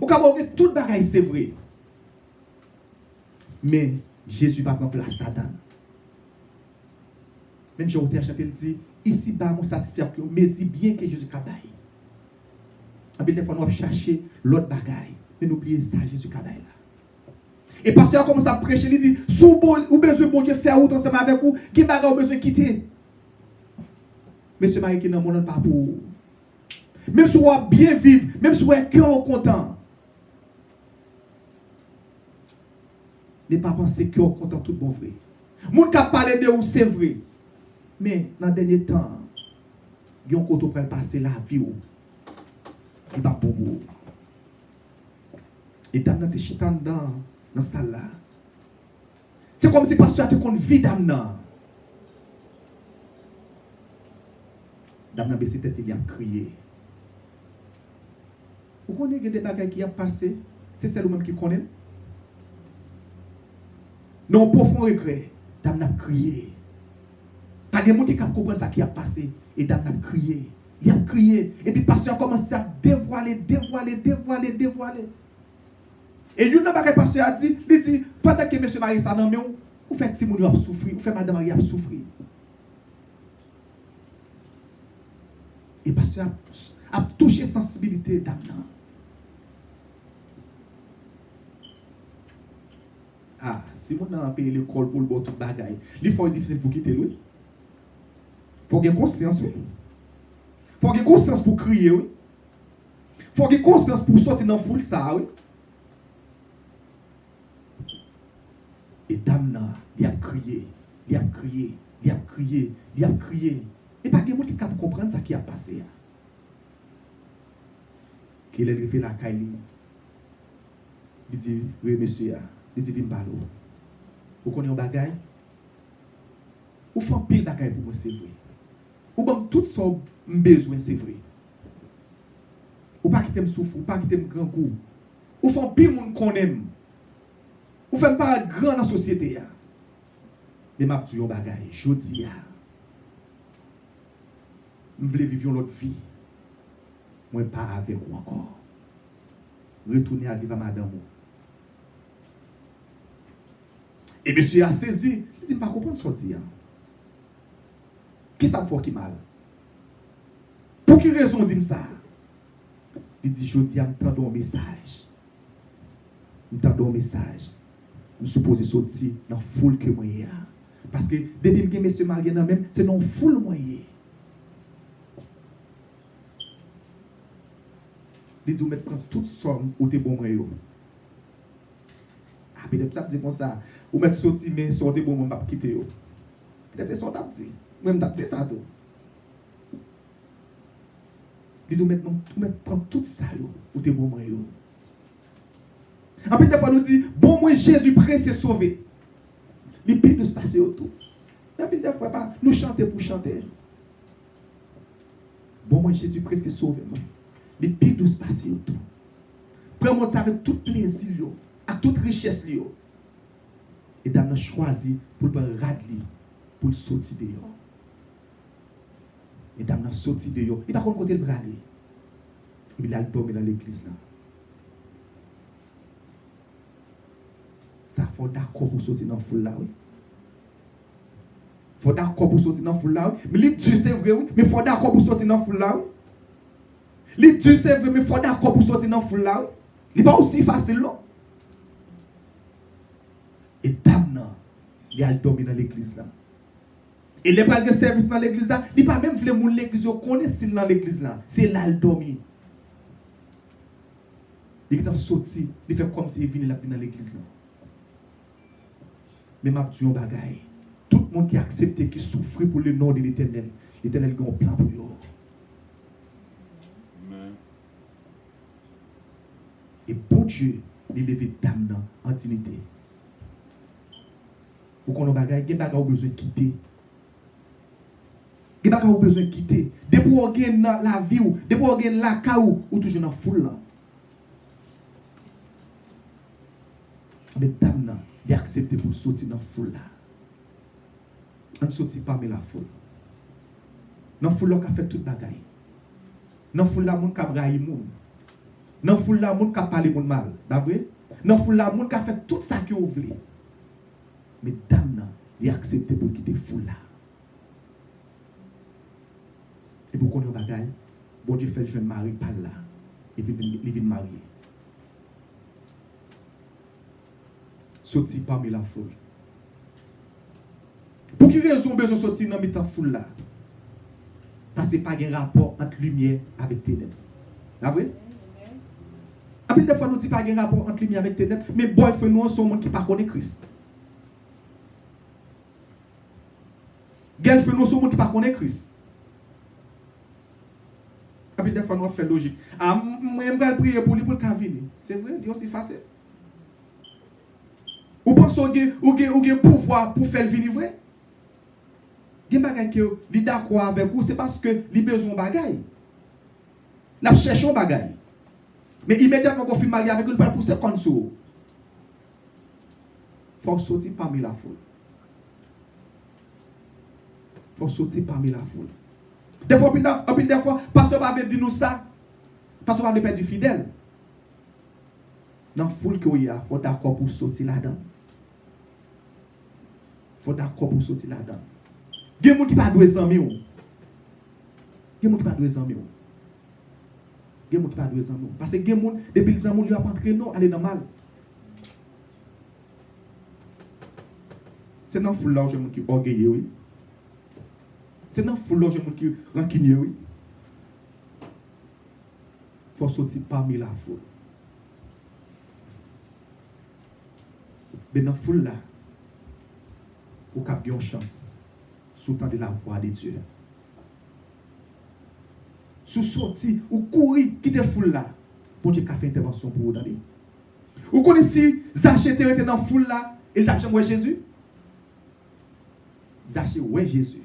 D: Ou ka bon tout bagaille c'est vrai. Mais Jésus va prendre place là-dedans. Même Jean Auter a chanté, il dit ici bas mon satisfaction mais si bien que Jésus kabaye. En fait, des fois, nous allons chercher l'autre bagaille. Mais n'oubliez ça, Jésus Kabaï là. Et pasteur commence à prêcher, il dit, si vous avez besoin de bon Dieu faire autre ensemble avec vous, qui bagaille vous besoin de quitter. Mais ce mari qui n'a pas pour vous. Même si vous avez bien vivre, même si vous avez cœur content. Ne pas penser que vous êtes content tout bon vrai. Moun qui a parlé de vous, c'est vrai. Mais dans le dernier temps, il y a un côté pour passer la vie. Il va pour vous. Et dame te chitan dans la salle là. C'est comme si le pasteur te compte vie dame nan. Dame nan baissé tête il a crié. Vous connaissez des bagages qui a passé, c'est celle même qui connaît. Non profond regret, dame n'a crié. Pas de monde qui comprendre ça qui a passé et dame n'a crié. Il a crié. Et puis le pasteur a commencé à dévoiler. Et il y a un pasteur a dit, il dit, pendant que M. Marie s'en nomme, vous faites Timoun a souffrir, vous faites Madame Marie a souffrir. Et le pasteur a touché la sensibilité d'âme. Ah, si vous avez payé l'école pour le bon tout bagaille, il faut être difficile pour quitter lui. Il faut avoir conscience, oui. Il faut avoir conscience pour crier, oui. Il faut avoir conscience pour sortir dans la foule, ça, oui. Et dame, il a crié. Et pas de monde qui peut comprendre ce qui a passé. Il est fait la caille. Il dit, oui, monsieur, il dit, viens parler. Vous connaissez un bagage? Vous faites pile bagage pour moi, c'est vrai. Ou bien tout ça besoin c'est vrai. Ou pas quitter me souffre, ou pas quitter me grand coup. Ou font pile monde qu'on aime. Ou fait pas grand dans la société. Mais m'a dit un bagage, jodi a. Je veux vivre l'autre vie. Moi pas avec vous encore. Retourner à vivre à madame. Et monsieur a saisi, il dit pas comprendre ce dit. Qui ça me fait qui mal? Pour quelle raison dit ça? Il dit, je dis, je m'entends un message. Je suppose sortir dans la foule que moi. Parce que depuis que monsieur marié dans même, c'est dans la foule moi. Il dit, vous mettez toute somme où tu es bon moi. Ah, peut-être que tu as dit comme ça. Vous mettez sortir, mais sortez bon moi, je ne vais pas quitter. Peut-être que c'est ça que tu as dit. Même t'as ça tout. Il dit maintenant, prends tout ça ou t'es bon moi. En plus des fois nous dit bon moi Jésus pressé sauver. Il pile de se passer autour. Mais en plus des fois pas nous chanter pour chanter. Bon moi Jésus presque sauver moi. Il pile de se passer autour. Prends-moi ça avec tout plaisir avec toute richesse li. Et dame a choisi pour le radli pour sortir dehors. Et dame a sorti dehors. Il va pas côté le braler. Il a dormi dans l'église là. Ça faut d'accord pour sortir dans foule là, oui. Faut d'accord pour sortir dans foule là, oui. Mais les Dieu c'est vrai, oui. Mais faut d'accord pour sortir dans foule là, oui. Les Dieu c'est vrai, mais faut d'accord pour sortir dans foule là, oui. Il n'est pas aussi facile, non. Et dame, non, il a dormi dans l'église là. Et les bras de service dans l'église là, il pas même voulu mon l'église, on connaît s'il dans l'église là. C'est là il dormi. Il est sorti, il fait comme s'il venait dans l'église là. Mais m'a dit un bagaille. Tout le monde qui a accepté, qui souffre pour le nom de l'Éternel, l'Éternel a un plan pour eux. Et bon Dieu, il levé dame en dignité. Faut qu'on ait bagaille, il y a bagaille besoin de quitter. Il y a bagaille besoin de quitter. Depuis qu'on gagne la vie ou depuis qu'on gagne la caou ou toujours dans la foule là. Mais dame il a accepté pour sortir dans la foule là. On sortit parmi la foule. Dans la foule là, on a fait toute bagaille. Dans la foule là, on a braillé moun. Dans la foule là, on a parlé moun mal. Pas vrai? Dans la foule là, on a fait tout ça que vous voulez. Mais dame il a accepté pour quitter la foule là. Et pour qu'on ait bagaille, bon Dieu fait le jeune mari par là. Et il vient marier. Sorti parmi la foule. Pour qui raison besoin de sortir dans la foule là? Parce que pas de rapport entre lumière avec ténèbres. Vous voyez? Après, des fois, nous disons pas de rapport entre lumière avec ténèbres, mais boy, nous sommes monde qui ne connaît pas Christ. Girl, nous sommes monde qui ne connaît pas Christ. Après, des fois, nous faisons logique. Ah, moi, je vais prier pour lui pour le venir. C'est vrai, c'est aussi facile. Ou pensez que vous avez pouvoir pour faire venir vrai? Il y a des choses que vous d'accord avec vous, c'est parce que vous avez besoin de bagaille. Vous cherchez un bagaille. Mais immédiatement, quand vous faites marier avec vous, vous pouvez pousser contre vous. Il faut sortir parmi la foule. Il faut sortir parmi la foule. Des fois, pasteur va dire nous ça. Pasteur va perdre du fidèle. Dans la foule que il y a, il faut d'accord pour sortir là-dedans. Il faut d'accord pour sortir là-dedans. Il y a des gens qui ne sont pas amis. Il y a des gens qui ne sont pas amis. Il y a des gens qui ne sont pas amis. Parce que les gens, depuis les amis, ils ont entré non, aller dans le mal. C'est dans la foule là où il y a des gens qui sont orgueilleux, oui. C'est dans la foule là où il y a des gens qui sont rancuniers, oui. Il faut sortir parmi la foule. Mais dans la foule là, vous avez une chance. Sous de la voix de Dieu. Sous sorti, ou courir, quitter la foule là. Pour Dieu qui a fait intervention pour vous. Vous connaissez Zachée était dans la foule là, et il a dit Jésus. Zachée, ouais Jésus.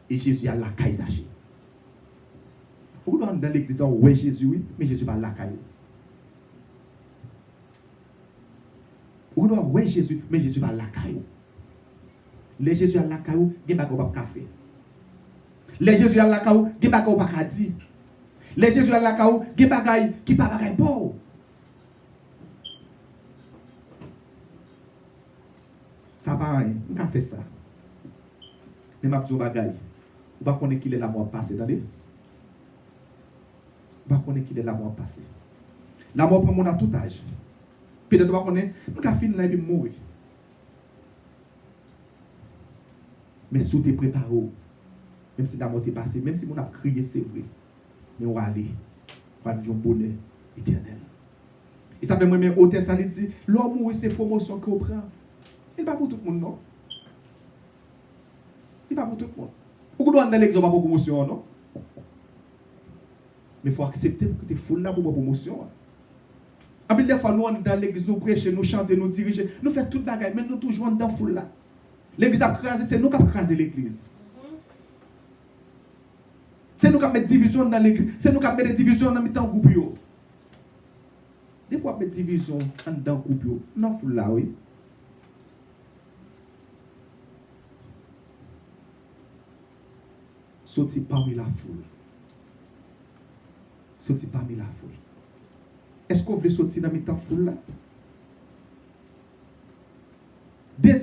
D: Et Jésus a la caille Zachée. Vous dans l'église, ouais Jésus, oui, mais Jésus va la caille. Vous doit ouais Jésus, mais Jésus va la caille. Les Jésus à la caillou, il n'y a pas de café. Les Jésus à la caillou, il n'y a pas de dire. Les Jésus à la caillou, il n'y a pas de bon. Ça va pas rien. On peut faire ça. Mais je vais dire, on va connaître qu'il est la mort passée. On va connaître qu'il est la mort passée. La mort prend mon à tout âge. Peut-être on va connaître, on va finir et mourir. Mais si tu es préparé, même si la mort est passée, même si on a crié, c'est vrai, mais on va aller, on va vivre un bonheur éternel. Et ça fait moi-même, hôtel, ça dit, l'homme mourir, c'est promotion qu'on prend. Il n'est pas pour tout le monde, non? Il n'est pas pour tout le monde. Ou doit dans l'église, on va pour promotion, non? Mais il faut accepter que tu es fou là pour la promotion. Après, des fois, nous, on est dans l'église, nous prêchons, nous chantons, nous dirigeons, nous faisons tout le bagage, mais nous toujours dans la foule là. L'église a crasé, c'est nous qui avons crasé l'église. C'est nous qui avons mis division dans l'église. C'est nous qui avons mis des divisions dans le groupe. Des fois, mettre division dans le groupe. Non, foule là, oui. Sorti parmi la foule. Sorti parmi la foule. Est-ce qu'on veut sortir dans le foule là?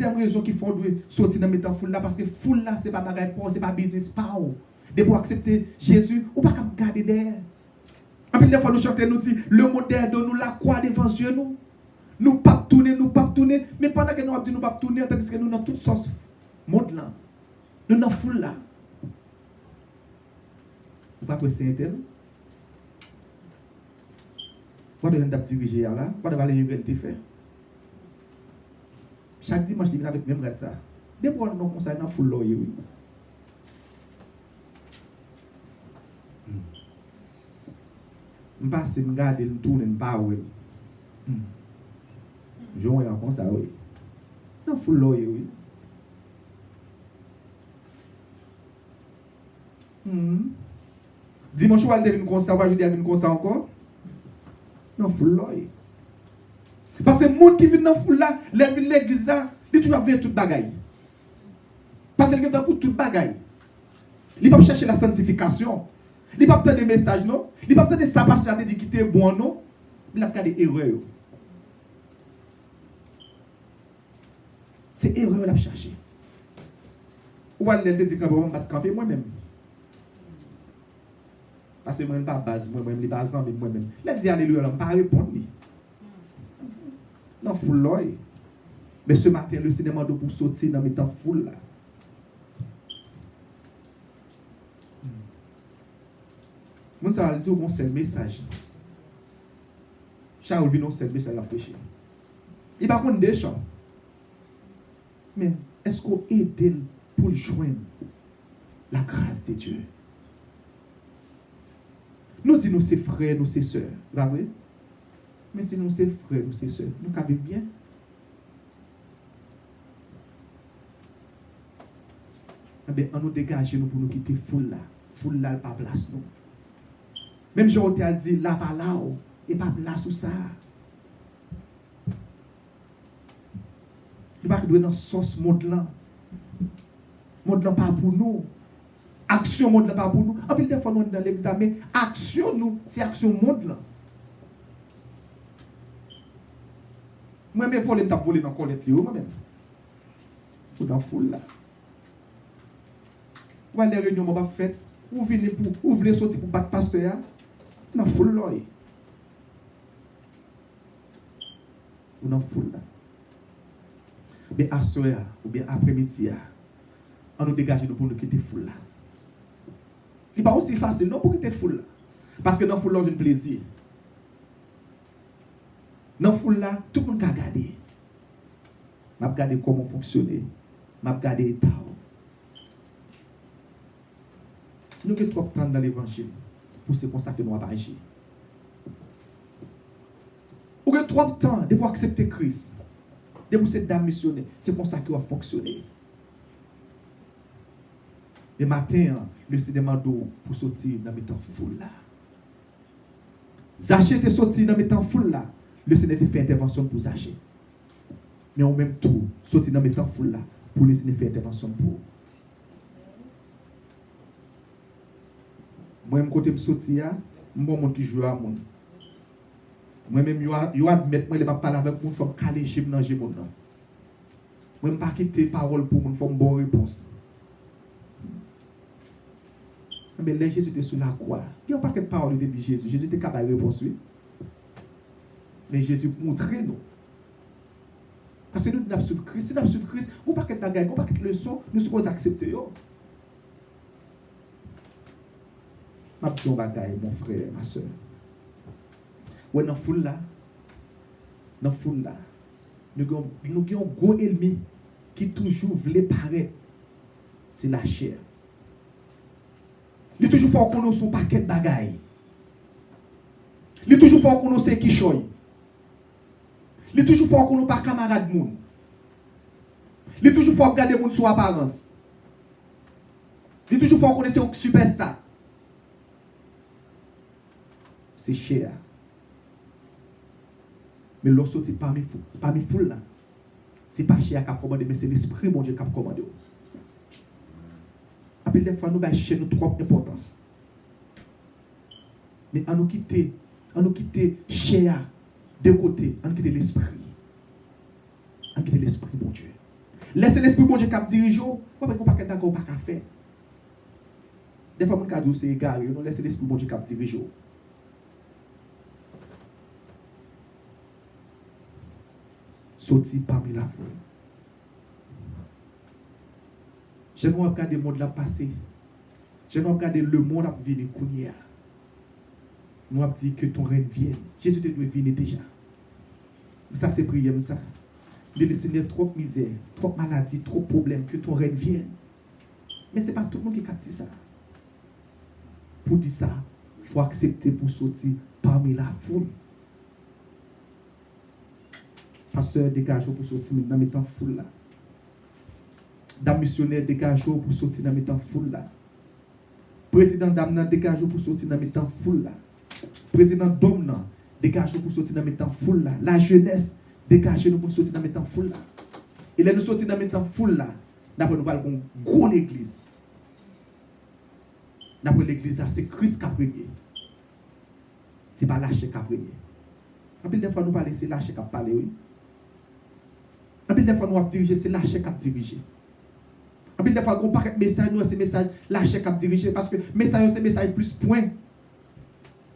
D: deuxième raison qui faut sortir dans mettant foule là parce que foule là c'est pas bagage pour, c'est pas business pas ou. De pour accepter Jésus, ou pas qu'à garder derrière. En plus des fois nous chantons nous dit le monde derrière nous la croix devant Dieu nous. Nous pas tourner, mais pendant que nous dit nous pas tourner, tandis que nous dans toutes sortes monde là. Nous dans foule là. Vous pas trouver c'est nous. Vous devez nous diriger là, vous devez aller réalité faire. Chaque dimanche, je viens avec même ça. Des fois, nous comme ça dans foule là, oui. Je passe, je regarde, je tourne, je parle. Je vois comme ça, oui. Dans foule là, oui. Dimanche, je vais comme ça, je vais comme ça encore. Dans foule là. Parce que les gens qui viennent dans la foule là, l'église là, ils toujours avec toute bagaille. Parce qu'ils sont pour toute bagaille. Ils ne peuvent pas chercher la sanctification. Ils ne peuvent pas obtenir des messages, non. Ils ne peuvent pas obtenir sa passion de quitter bon, non. Ils ne peuvent pas des erreurs. C'est erreur qu'ils chercher. Ou aller dire que je vais me camper moi-même. Parce que moi, je ne suis pas base, moi-même, je ne suis pas ensemble, moi-même. Là, dire alléluia, je ne peux pas répondre. Dans foule là. Mais ce matin, le Seigneur m'a dit pour sortir dans mes temps foule là. Moi, ça va dire qu'on seul message. Charles vient seul message à prêcher. Il va prendre des champs. Mais est-ce qu'on aide pour joindre la grâce de Dieu? Nous disons, nous c'est frères, nous c'est sœurs. Pas vrai? Mais si nous c'est frères, nous c'est sœurs, nous vivons bien. Eh bien, on nous dégage nous pour nous quitter foule là. Foule là, pas place nous. Même Jean a dit, là, pas là, et pas place où ça. Nous ne pouvons pas dans ce monde là. Monde là pas pour nous. Action monde là pas pour nous. En plus, des fois, nous dans l'examen, action nous, c'est action monde là. Moi-même, je vais voler dans le colette, moi-même. Ou dans la foule là. Ou à les réunions, on va faire, ou venez pour, ou venez sortir pour battre pasteur, dans la foule là. Ou dans la foule là. Mais à soir, ou bien après-midi, on nous dégage pour nous quitter la foule là. Ce n'est pas aussi facile, non, pour quitter la foule là. Parce que dans la foule là, j'ai un plaisir. Dans la foule là, tout le monde a regardé. Je vais regarder comment fonctionner. Je vais regarder l'état. Nous avons trop de temps dans l'évangile pour se consacrer nous à agir. Nous avons trop de temps de pour accepter Christ. De pour cette dame missionnaire. C'est comme ça qu'il va fonctionner. Le matin, le Seigneur m'a dit pour sortir dans mes temps foule là. Zaché était sorti dans mes temps foule là. Le Seigneur a fait intervention pour Zaché. Mais en même temps, sortir dans mes temps foule là. Pour le Seigneur faire intervention pour. Moi-même, côté de sortir, je suis un monde qui joue à monde. Moi-même, je admets que je ne vais pas parler avec moi, il faut me caler chez moi. Je ne vais pas quitter parole pour moi, il faut me bonne réponse. Mais là, Jésus était sur la croix. Il n'y a pas que parole de Jésus. Jésus était capable de répondre. Mais Jésus montrait nous. Parce que nous sommes sur Christ. Si nous sommes sur Christ, nous ne pouvons pas de leçon, nous sommes accepter. Ma petite bataille, mon frère, ma soeur. Ouais, dans la foule là, nous avons un gros ennemi qui toujours voulait paraître. C'est la chair. Il est toujours fort qu'on ait son paquet de bagailles. Il est toujours fort qu'on ait qui choy. Il est toujours fort qu'on n'ait pas camarade moun. Il est toujours fort qu'on garde moun sur apparence. Il est toujours fort qu'on ait un superstar. C'est cher. Mais lorsque tu es parmi foule là, ce n'est pas cher qui a commandé, mais c'est l'esprit bon Dieu qui a commandé. Après, des fois, nous allons chercher notre propre importance. Mais à nous quitter cher de côté, à nous quitter l'esprit. À nous quitter l'esprit bon Dieu. Laissez l'esprit bon Dieu qui dirige, pourquoi pas qu'on pas d'accord pas qu'à faire. Des fois, mon cas c'est égaré, non laissez l'esprit bon Dieu qui dirige. Sorti parmi la foule. Je ne regarder le monde là passer. Je ne regarder le monde à venir courir. Nous avons dit que ton règne vienne. Jésus te doit venir déjà. Ça c'est prière ça. De laisser trop de misère, trop de maladie, trop de problèmes, que ton règne vienne. Mais ce n'est pas tout le monde qui capte ça. Pour dire ça, il faut accepter pour sortir parmi la foule. Pasteur, dégage pour sortir dans mes temps foule là. Dame missionnaire, dégage pour sortir dans mes temps foule là. Président d'Amna, dégage pour sortir dans mes temps foule là. Président d'Omna, dégage pour sortir dans mes temps foule là. La jeunesse, dégagez-nous pour sortir dans mes temps foule là. Et là, nous sortir dans mes temps foule là. D'après nous parlons d'une grande église. D'après l'église, c'est Christ qui a premier. Ce n'est pas lâcher qui a premier. En plus, des fois, nous parlons, c'est lâcher qui a parlé, oui. En plus, des fois, nous avons dirigé, c'est lâcher qui a dirigé. En plus, des fois, on parle de message, nous, c'est message lâcher qui a dirigé. Parce que message, c'est message plus point.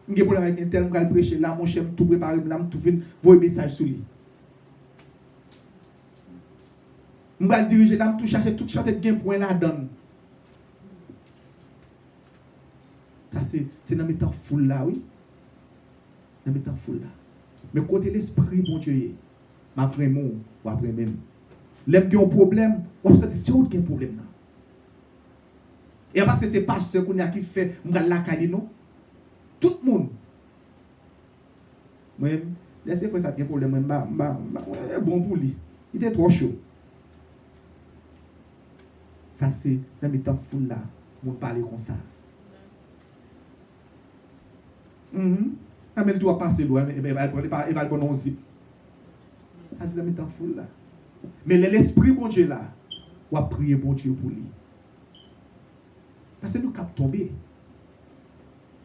D: Je vais problème avec un tel, je vais prêcher là, mon cher, tout préparer, là, tout venir, voir message sur lui. Je vais diriger là, tout chercher, tout chanter de point là, donne. Ça, c'est dans mes temps foule là, oui. Dans mes temps foule là. Mais côté l'esprit, bon Dieu, après moi, ou après même. L'aime qui a un problème, on se dit, c'est où qui a un problème là. Et parce que c'est pas ce qu'on a qui fait, on va la caler, non? Tout le monde. Moi-même, laissez faire ça, il y a un problème, bon pour lui. Il était trop chaud. Ça, c'est dans mes temps foule là, on parle comme ça. Mais tu vas passer loin, il va le prendre un zip. Ça, c'est dans mes temps foule là. Mais l'esprit, bon Dieu là, on va prier bon Dieu pour lui. Parce que nous cap tomber.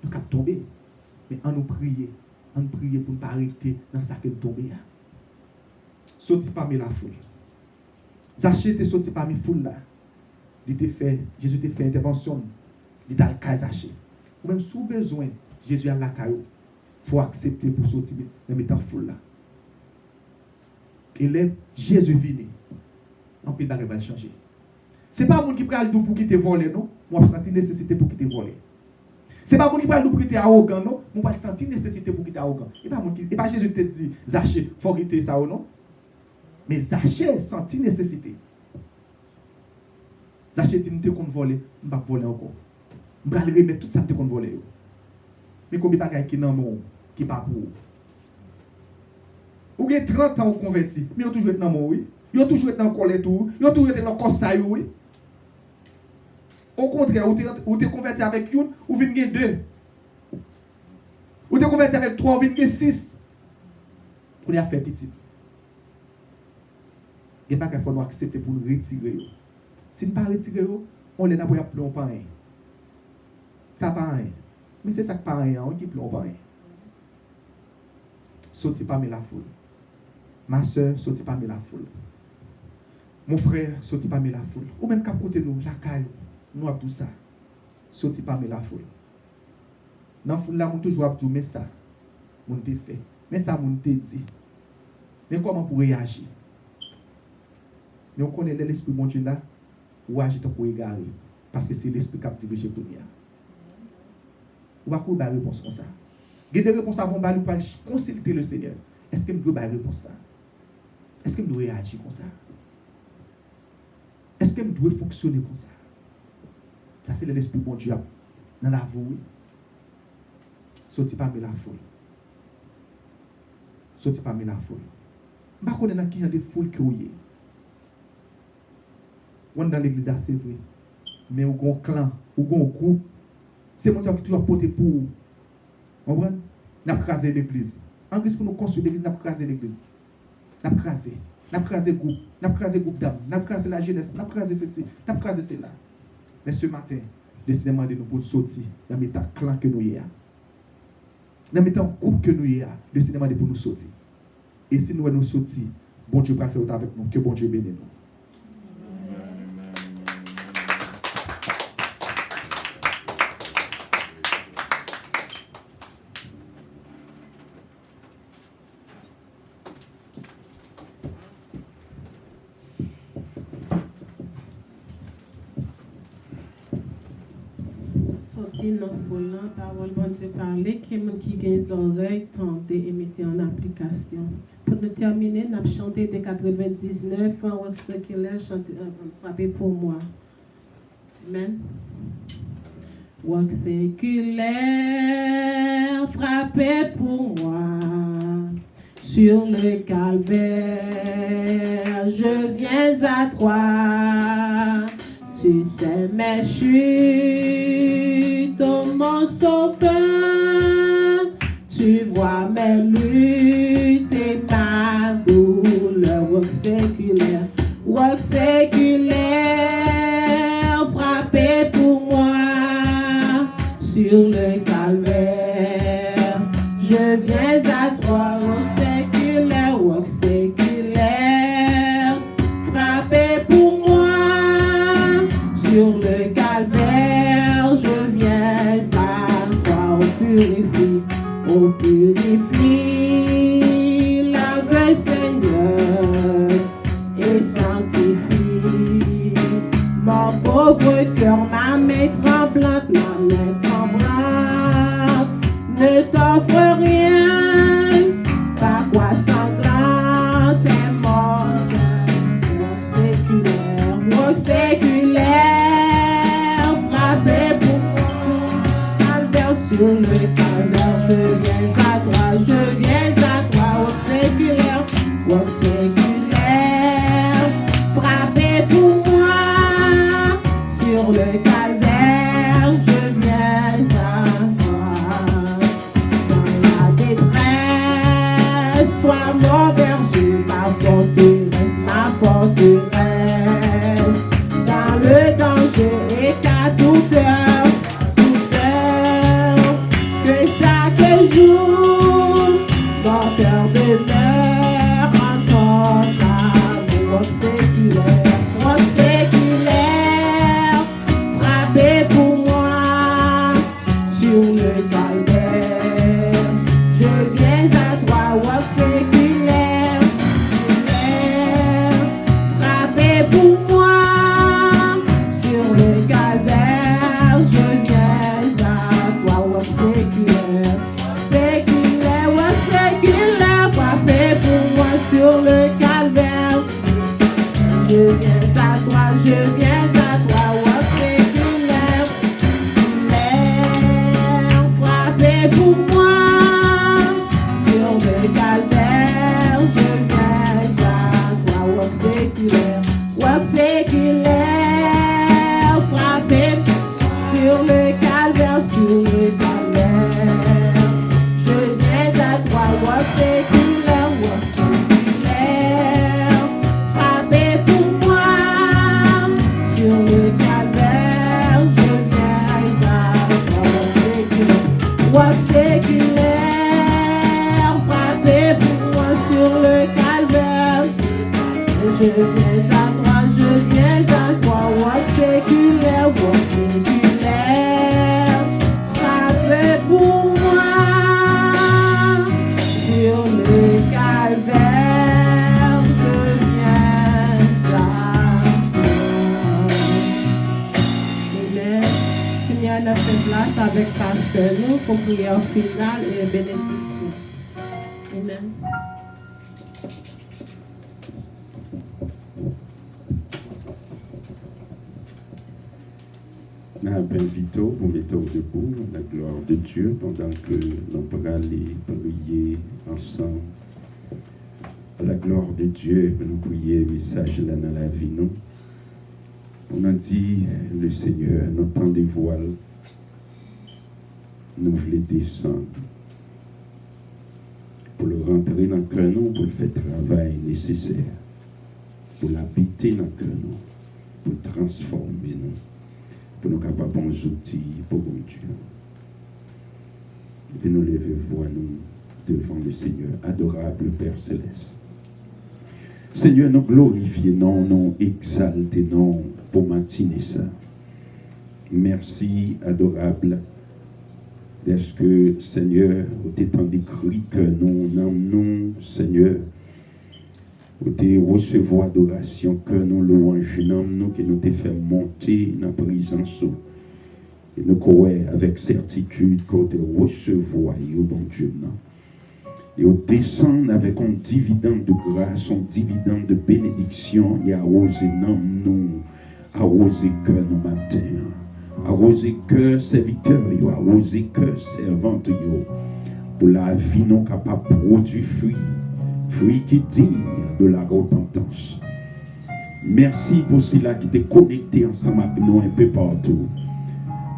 D: Nous cap tomber. Mais on nous prier. On nous prier pour ne pas arrêter dans ça que nous tomber. Sorti parmi la foule. Zachée était sorti parmi la foule là. Jésus t'a fait intervention. Il t'a le Zachée. Ou même sous besoin, Jésus a la caillou. Il faut accepter pour sortir dans les temps foule là. Et là, Jésus vient. En plus, il va changer. Ce n'est pas un monde qui prend le dos pour quitter voler, non? Moi, je sens nécessité pour quitter voler. Ce n'est pas un monde qui prend le dos pour quitter arrogant, non? Moi, je sens nécessité pour quitter arrogant. Et pas Jésus te dit, Zachée, il faut quitter ça ou non? Mais Zachée senti nécessité. Zachée dit, nous qu'on voler, nous ne pas voler encore. Nous allons remettre tout ça que qu'on voler. Mais combien de bagages qui n'ont pas, qui pas pour? Ou avez 30 ans ou converti, mais vous toujours été dans le oui. Vous avez toujours été dans le collet tout, vous avez toujours été dans le conseil oui. Au contraire, vous êtes converti avec une, ou vous venez deux. Vous êtes converti avec 3, ou vous venez 6. Vous avez fait petit. Il n'y a pas qu'il faut nous accepter pour nous retirer. Si nous ne pas retirer, on est là pour appeler pas rien. Ça pas rien. Mais c'est ça qui pas rien, on qui pleure pas rien. Sorti parmi la foule. Ma soeur, sorti parmi la foule. Mon frère, sorti parmi la foule. Ou même qu'à côté nous, la caille, nous avons tout ça. Sorti parmi la foule. Dans la foule là, on toujours tout, mais ça, on te fait. Mais ça, on te dit. Mais comment pour réagir? Mais on connaît l'esprit bon Dieu là, ou agir pour égarer. Parce que c'est l'esprit qui a dirigé pour nous. Ou va couper la réponse comme ça. Il y a des réponses avant de consulter le Seigneur. Est-ce que je dois répondre ça? Est-ce que je dois réagir comme ça? Est-ce que je dois fonctionner comme ça? Ça, c'est l'esprit bon Dieu dans la voie. Sorti parmi la foule. Sorti parmi la foule. Je ne sais pas qui y a des foules qui ont. On est dans l'église, c'est vrai. Mais on a un clan, on a un groupe. C'est mon Dieu qui toujours porté pour. Vous comprenez? Nous avons crasé l'église. En Christ, pour nous construire l'église, nous avons crasé l'église. Nous avons crasé. Nous avons crasé le groupe. Nous avons crasé le groupe d'âmes. Nous avons crasé la jeunesse. Nous avons crasé ceci. Nous avons crasé cela. Mais ce matin, décidément, nous pour sortir dans le temps clan que nous y avons. Dans le temps groupe que nous y avons, décidément, pour nous sortir. Et si nous nous sortir, bon Dieu va faire avec nous. Que bon Dieu bénisse nous.
A: sorti dans la foule, parole bon Dieu parler, qui ont des oreilles tendez et mettez en application. Pour nous terminer, nous avons chanté de 99, un rock séculaire, frappé pour moi. Amen. Rock séculaire, frappé pour moi. Sur le calvaire, je viens à toi. Tu sais mes chutes, oh mon sauveur. Tu vois mes luttes et ma douleur. Rock séculaire, frappé pour moi. Sur le calvaire, je viens à toi. Rock séculaire, frappé pour moi. Sur le calvaire, je viens à toi. Oh purifie, lave Seigneur et sanctifie mon pauvre cœur, ma main tremblante, ne t'offre rien, pas quoi sanglante et morte. Rock séculaire, frappé pour moi. Sur le calvaire, je viens à toi, rock séculaire, frappé pour moi. Sur le calvaire, je viens à toi. Dans la détresse, sois mon berger, ma forteresse. Dans le danger et qu'à toute heure, que chaque jour, mon cœur demeure en ton amour. Rock séculaire, frappé pour moi. Sur le calvaire, je viens à toi. Rock séculaire, frappé pour moi. Sur le calvaire, je viens à toi. Rock séculaire, frappé pour moi. Sur le calvaire, je viens à toi, rock séculaire, frappé pour moi. Sur le calvaire, je viens à toi, rock séculaire, frappé sur le calvaire, je viens à toi, rock séculaire, frappé pour moi. Sur le calvaire, je viens à toi, rock séculaire, frappé pour moi. Sur le calvaire, je viens à toi, rock séculaire, frappé pour moi. Sur le calvaire, je viens à toi. Amen. Seigneur, nous fait place avec pasteur nous pour prière finale et bénédiction. Amen.
C: Nous invitons pour mettre debout la gloire de Dieu pendant que nous pourrons aller prier ensemble. À la gloire de Dieu, nous prier message là dans la vie. Nous. On a dit, le Seigneur, nous temps des voiles, nous voulons descendre pour le rentrer dans le cœur, pour le faire travail nécessaire, pour l'habiter dans le cœur, pour le transformer, nous. Pour nous capables de bons outils pour bon Dieu. Et nous lever voix nous devant le Seigneur, adorable Père Céleste. Seigneur, nous glorifions, nous exaltons, non, pour matinée ça. Merci, adorable. Est-ce que, Seigneur, tu t'en décrit que nous, Seigneur, tu recevoir adoration, que nous louange, nous qui nous te fait monter dans la présence. Et nous croyons avec certitude qu'on te recevoir, au bon Dieu. Non? Et on descend avec un dividende de grâce, un dividende de bénédiction, et arroser nous, arroser cœur nous matin, arroser cœur serviteur, arroser cœur servante, pour la vie non capable de produire fruit qui digne de la repentance. Merci pour cela qui t'est connecté ensemble avec nous un peu partout,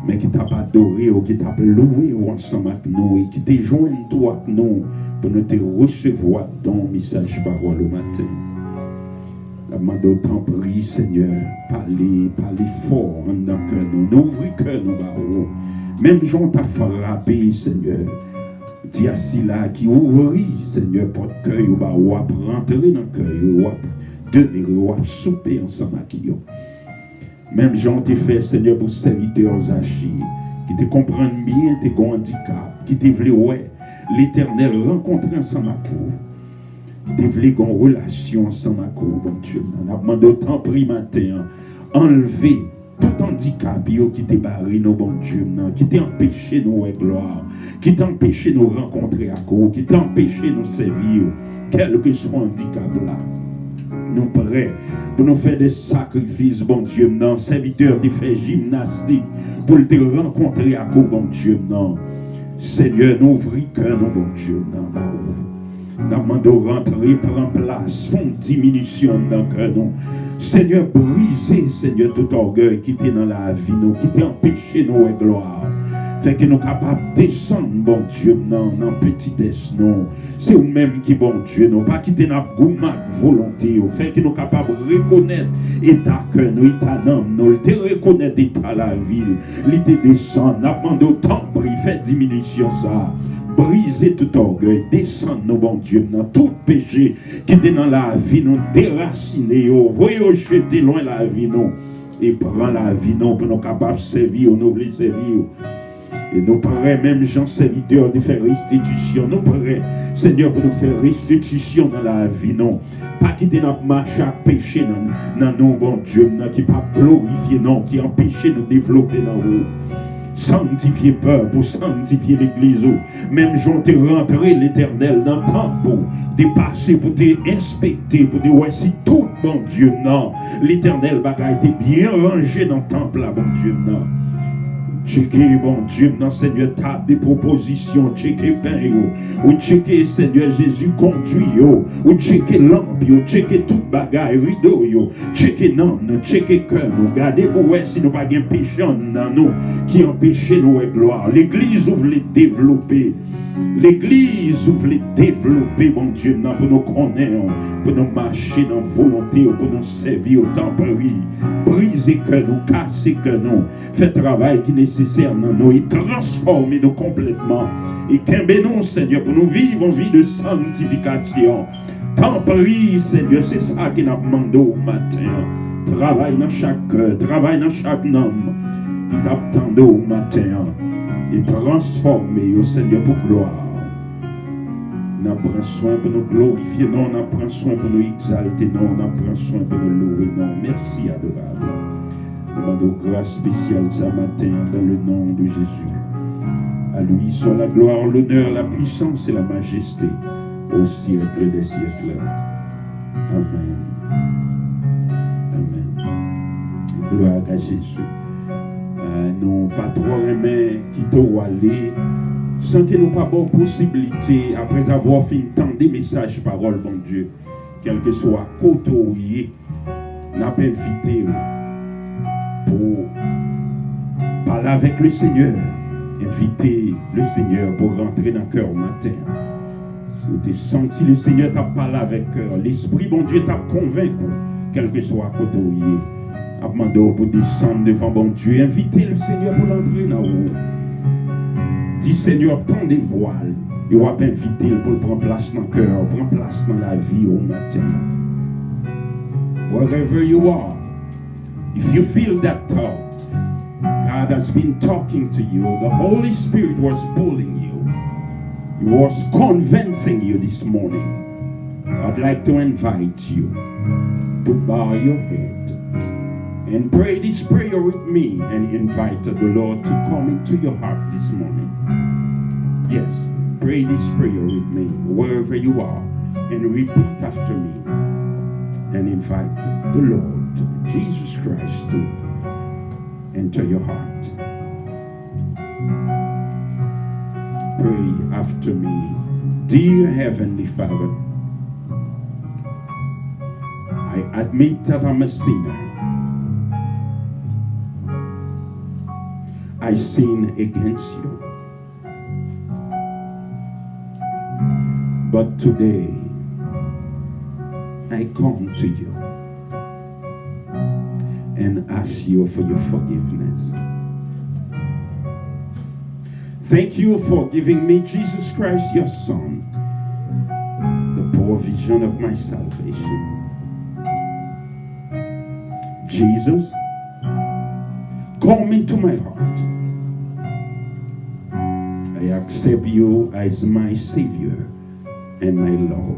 C: mais qui t'a pas adoré ou qui t'a loué ensemble avec nous et qui t'est joint toi avec nous pour nous te recevoir dans le message parole au matin. La main d'autant prie, Seigneur, parlez fort dans le cœur nous, ouvrir le cœur nous barreaux. Même gens t'a frappé, Seigneur. Dis à cela qui ouvrit, Seigneur, porte cœur ou barreaux, rentrer dans le cœur, demeurer, souper ensemble avec eux. Même gens t'ai fait, Seigneur, pour serviteurs Zachi, qui te comprennent bien tes handicaps, qui te veulent, ouais, l'Éternel rencontrer ensemble avec vous, qui te veulent une relation ensemble avec vous, bon Dieu. On a demandé autant pris matin, enlever tout handicap qui te barré, nos bon Dieu, qui t'a empêché nous ouais, gloire, qui t'a empêché nous rencontrer à vous, qui t'a empêché nous servir, quel que soit handicap là. Nous prêts pour nous faire des sacrifices, bon Dieu, non. Serviteur de faire gymnastique pour te rencontrer à vous, bon Dieu, non. Seigneur, nous ouvrons cœur, non, bon Dieu, non. Nous demandons rentrer, prendre place, font diminution dans le cœur, non. Seigneur, brisez, Seigneur, tout orgueil qui était dans la vie, nous, qui t'a empêché, nous, et gloire. Fait que nous sommes capables de descendre, bon Dieu, dans petitesse, non. C'est vous-même qui, bon Dieu, non. Pas quitter notre goût, volonté. Fait que nous sommes capables de reconnaître l'état que nous, l'état d'âme, nous, te reconnaître l'état de la ville, l'état descendre, nous demandons autant pour y faire diminution, ça. Briser tout orgueil, descendre, nos bon Dieu, dans tout péché qui était dans la vie, nous déraciner, voyons jeter loin la vie, non. Et prendre la vie, non, pour nous capables de servir, nous voulons servir. Et nous prêts, même gens serviteurs, de faire restitution. Nous prêts, Seigneur, pour nous faire restitution dans la vie, non. Pas quitter notre marche à péché dans nous, bon Dieu, qui pas glorifier, non, qui empêche de nous développer dans nous. Sanctifier peur pour sanctifier l'église. Même gens te rentrer l'Éternel dans le temple pour dépasser, pour te inspecter, pour te voir si tout, bon Dieu, non. L'Éternel bagaille était bien rangé dans le temple, là, bon Dieu, non. Checker, bon Dieu, non, Seigneur, table des propositions, checker pain, ou checker, Seigneur Jésus, conduit, ou checker lampe, checker toute bagaille, rideau, checker non, checker cœur, nous, gardez pour voir si nous pas de péché dans nous, qui empêche nous de gloire. L'église ouvre les développer. L'église ouvre les développer, mon Dieu, non, pour nous connaître, pour nous marcher dans la volonté, pour nous servir au temps briser que nous, casser que nous, faire travail qui est nécessaire dans nous et transformer nous complètement. Et qu'aimer nous, Seigneur, pour nous vivre en vie de sanctification. Tant prie, Seigneur, c'est ça qu'il a demandé au matin. Travaille dans chaque cœur, travaille dans chaque homme qui t'attendait au matin. Et transformer au Seigneur pour gloire. On prend soin pour nous glorifier, non, on prend soin pour nous exalter, non, on prend soin pour nous louer, non. Merci, adorable. Demandons grâce spéciale ce matin dans le nom de Jésus. À lui soit la gloire, l'honneur, la puissance et la majesté au siècle des siècles. Amen. Amen. Gloire à Jésus. Nous pas trop aimés qui t'ont allé. Sentez-nous pas bonne possibilité après avoir fait tant de messages parole, bon Dieu, quel que soit côté, n'a pas invité pour parler avec le Seigneur, inviter le Seigneur pour rentrer dans le cœur au matin. Si tu as senti le Seigneur t'a parlé avec cœur, l'Esprit, bon Dieu, t'a convaincu, quel que soit côté. Demandez pour descendre devant bon Dieu. Invitez le Seigneur pour l'entrer dans vous. Dis Seigneur, tends des voiles. Il va t'inviter pour prendre place dans le cœur, prendre place dans la vie au matin. Wherever you are, if you feel that thought, God has been talking to you. The Holy Spirit was pulling you. He was convincing you this morning. I'd like to invite you to bow your head. And pray this prayer with me and invite the Lord to come into your heart this morning. Yes, pray this prayer with me wherever you are and repeat after me and invite the Lord, Jesus Christ, to enter your heart. Pray after me. Dear Heavenly Father, I admit that I'm a sinner. I sin against you. But today, I come to you and ask you for your forgiveness. Thank you for giving me Jesus Christ, your Son, the provision of my salvation. Jesus, come into my heart. I accept you as my Savior and my Lord.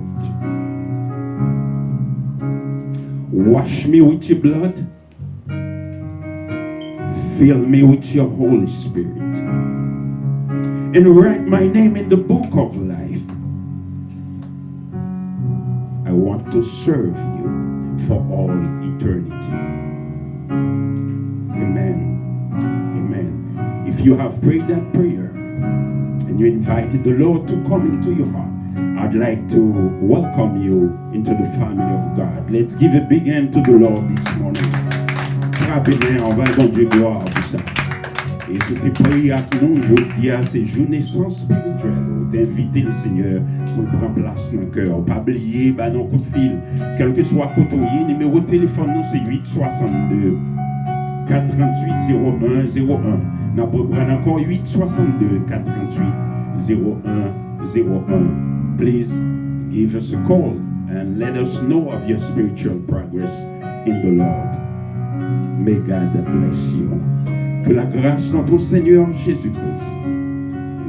C: Wash me with your blood. Fill me with your Holy Spirit. And write my name in the book of life. I want to serve you for all eternity. Amen. Amen. If you have prayed that prayer and you invited the Lord to come into your heart, I'd like to welcome you into the family of God. Let's give a big hand to the Lord this morning. Frappez-les, on va donner Dieu gloire pour ça. Et si tu pries avec nous aujourd'hui, c'est jour naissance spirituelle. D'inviter le Seigneur pour le prendre place dans le cœur. Pas oublier, bah non, coup de fil. Quel que soit côté, numéro de téléphone, nous, c'est 862 438 0101. N'a pas encore 862 438 0101. Please give us a call and let us know of your spiritual progress in the Lord. May God bless you. Que la grâce de notre Seigneur Jésus-Christ,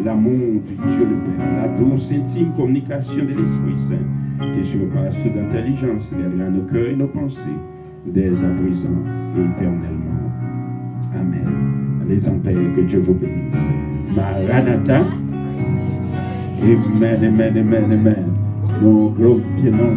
C: l'amour du Dieu le Père, la douce intime communication de l'Esprit Saint, qui surpasse toute intelligence, gardera nos cœurs et nos pensées, dès à présent et éternellement. Amen. Les en paix, que Dieu vous bénisse. Maranatha. Amen, amen, amen, amen. Nous glorifions